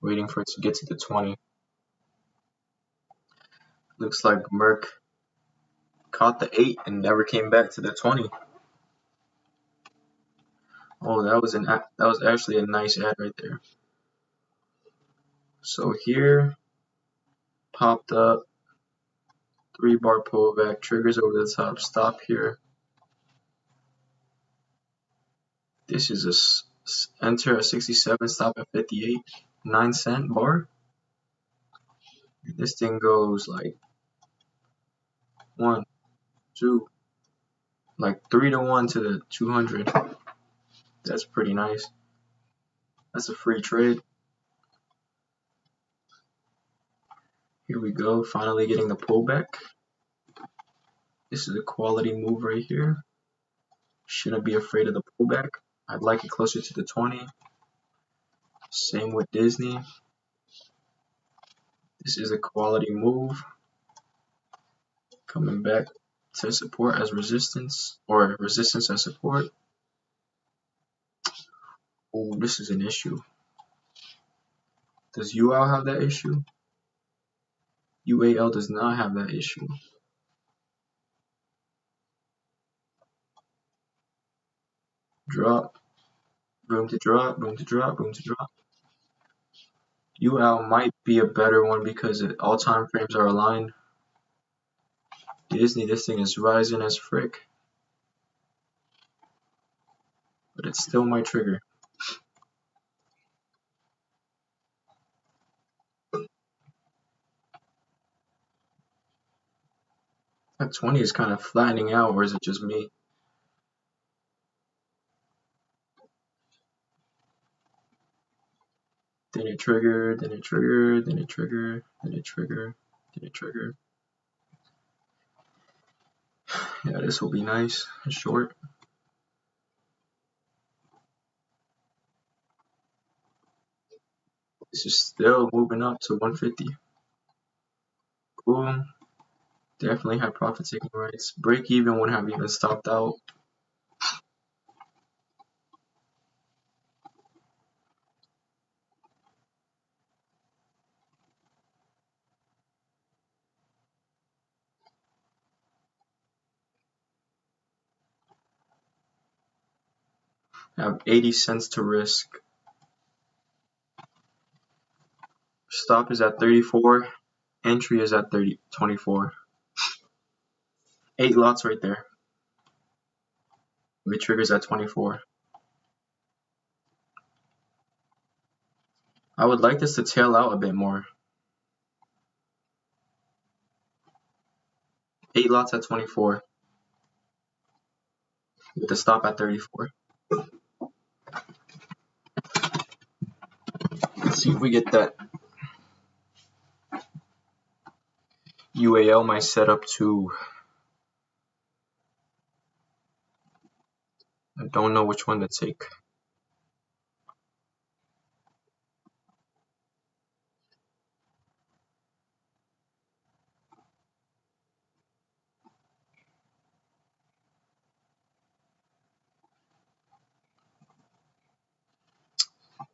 Waiting for it to get to the 20. Looks like Merck caught the 8 and never came back to the 20. Oh, that was actually a nice ad right there. So here, popped up, 3-bar pullback, triggers over the top, stop here. This is a enter at 67, stop at 58, 9-cent bar. This thing goes like 1, 2, like 3-to-1 to the 200. That's pretty nice. That's a free trade. Here we go, finally getting the pullback. This is a quality move right here. Shouldn't be afraid of the pullback. I'd like it closer to the 20. Same with Disney. This is a quality move. Coming back to support as resistance, or resistance as support. Oh, this is an issue. Does UAL have that issue? UAL does not have that issue. Drop. Room to drop, room to drop, room to drop. UAL might be a better one because all time frames are aligned. Disney, this thing is rising as frick. But it still might trigger. That 20 is kind of flattening out, or is it just me? Then it triggered, then it triggered, then it triggered, then it triggered, then it triggered. Yeah, this will be nice. Short. This is still moving up to 150. Boom. Definitely had profit taking rights. Break even wouldn't have even stopped out. I have 80 cents to risk. Stop is at 34. Entry is at 24. 8 lots right there. It triggers at 24. I would like this to tail out a bit more. 8 lots at 24. With the stop at 34. Let's see if we get that. UAL might set up to. I don't know which one to take.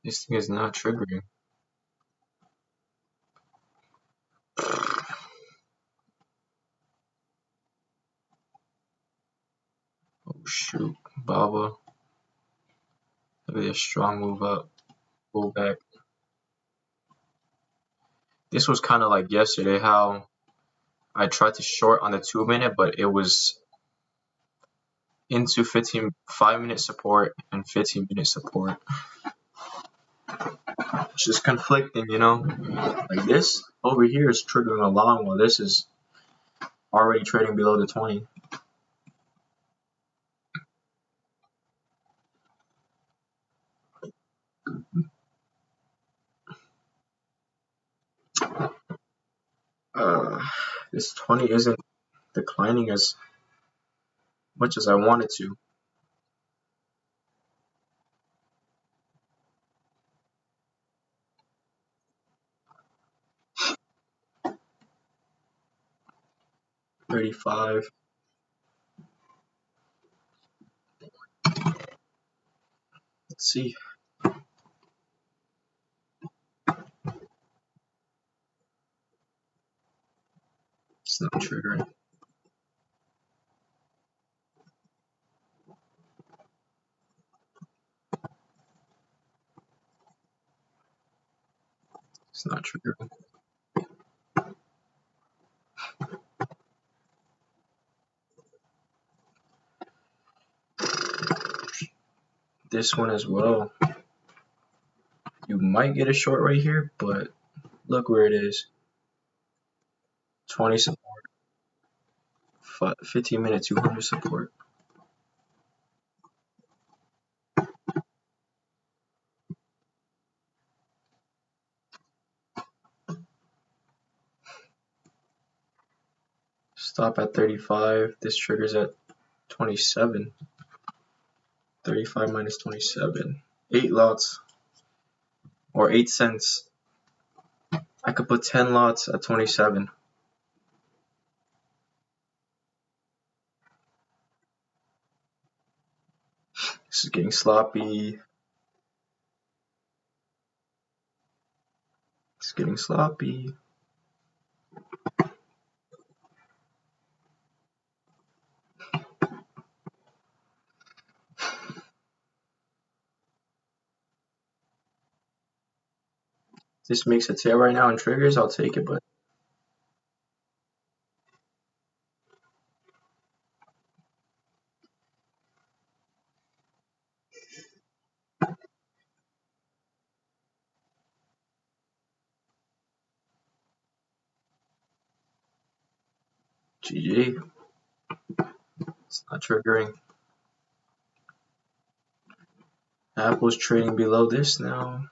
This thing is not triggering. Oh shoot, Baba. Maybe a strong move up. Pull back. This was kind of like yesterday, how I tried to short on the 2-minute, but it was into 5-minute support and 15-minute support. It's just conflicting, you know? Like this over here is triggering a long while this is already trading below the 20. This 20 isn't declining as much as I wanted to. $35. Let's see. It's not triggering. It's not triggering. This one as well. You might get a short right here, but look where it is. 20 support. 15-minute 200 support. Stop at 35. This triggers at 27. 35 minus 27. 8 lots. Or 8 cents. I could put 10 lots at 27. This is getting sloppy. It's getting sloppy. This makes a tail right now and triggers, I'll take it, but GG. It's not triggering. Apple's trading below this now.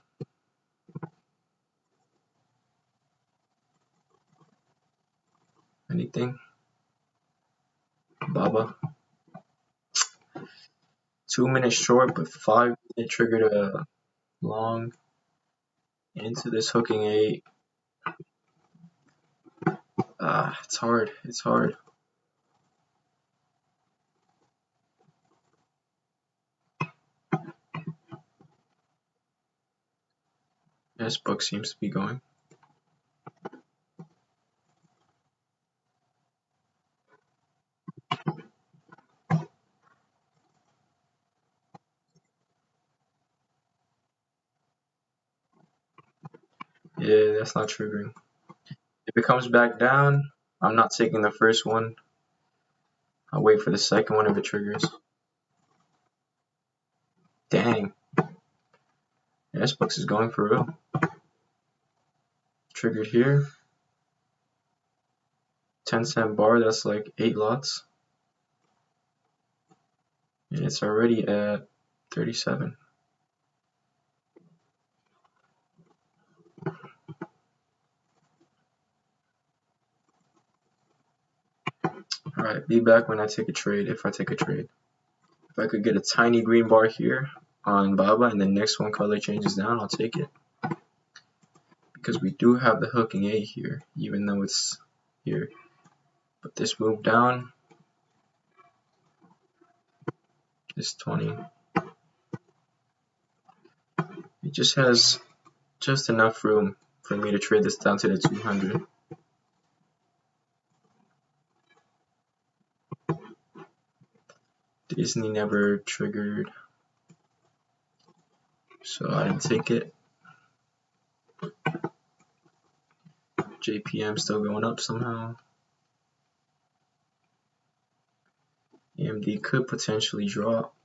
Anything? Baba. 2-minute short, but 5-minute triggered a long into this hooking 8. It's hard. It's hard. This book seems to be going. Yeah, that's not triggering. If it comes back down, I'm not taking the first one. I'll wait for the second one if it triggers. Dang. Yeah, this book is going for real. Triggered here. 10-cent bar, that's like 8 lots. And it's already at 37. Alright, be back when I take a trade, if I take a trade. If I could get a tiny green bar here on Baba and the next one color changes down, I'll take it. Because we do have the hooking A here, even though it's here. But this move down, this 20, it just has just enough room for me to trade this down to the 200. Disney never triggered, so I didn't take it. JPM still going up somehow. AMD could potentially drop.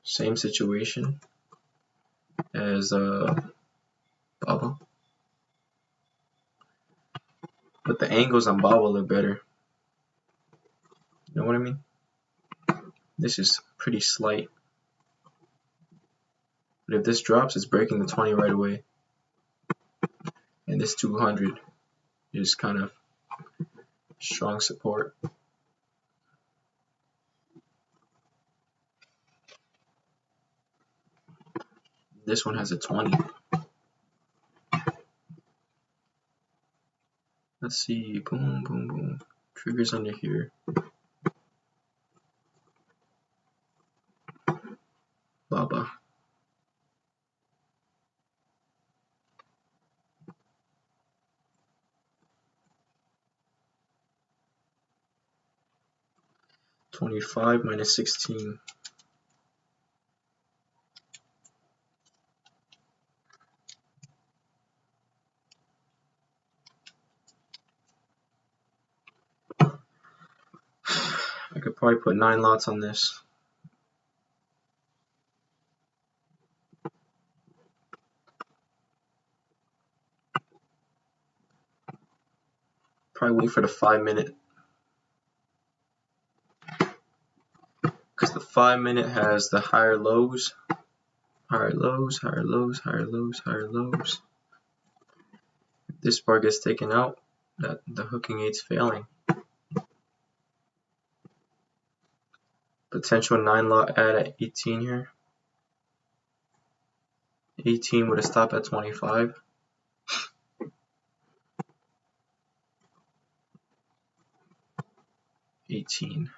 Same situation as Baba, but the angles on Baba look better. You know what I mean? This is pretty slight. But if this drops, it's breaking the 20 right away. And this 200 is kind of strong support. This one has a 20. Let's see. Boom, boom, boom. Triggers under here. Baba. $25 minus 16. I could probably put 9 lots on this. Probably wait for the 5-minute. Because the 5-minute has the higher lows. Higher lows, higher lows, higher lows, higher lows. If this bar gets taken out, that the hooking 8's failing. Potential 9 lot add at 18 here. 18 would have stopped at 25. 18.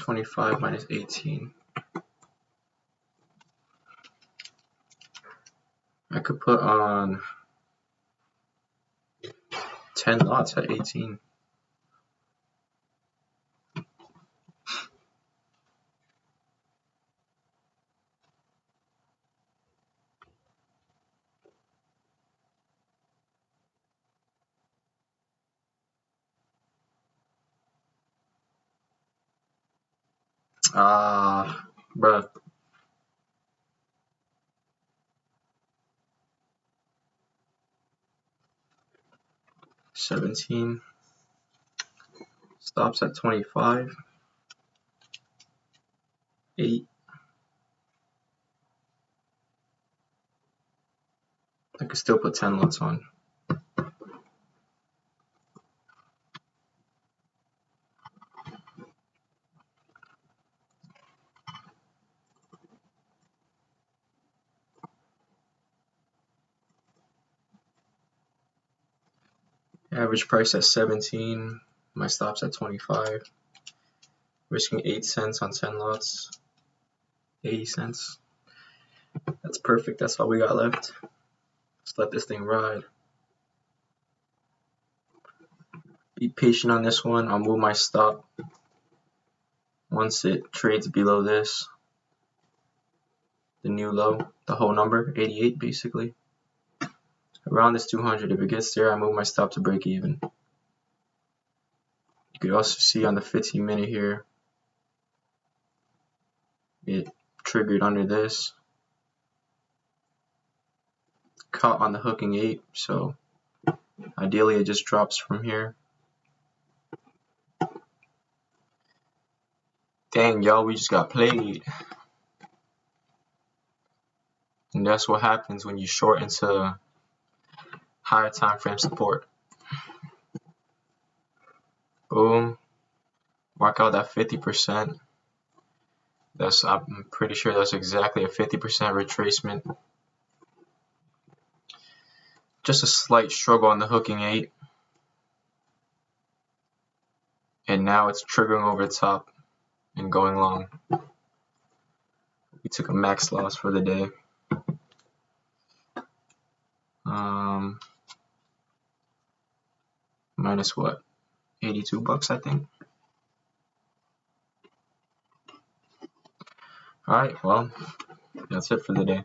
$25 minus 18. I could put on 10 lots at 18. Bruh. 17. Stops at 25. 8. I could still put 10 lots on. Average price at 17. My stop's at 25. Risking 8 cents on 10 lots. 80 cents. That's perfect. That's all we got left. Let's let this thing ride. Be patient on this one. I'll move my stop once it trades below this. The new low, the whole number, 88 basically. Around this 200, if it gets there, I move my stop to break even. You could also see on the 15-minute here, it triggered under this. Caught on the hooking 8, so ideally it just drops from here. Dang, y'all, we just got played. And that's what happens when you short into higher time frame support. Boom. Mark out that 50%. I'm pretty sure that's exactly a 50% retracement. Just a slight struggle on the hooking 8. And now it's triggering over the top and going long. We took a max loss for the day. Minus what? 82 bucks, I think. Alright, well, that's it for the day.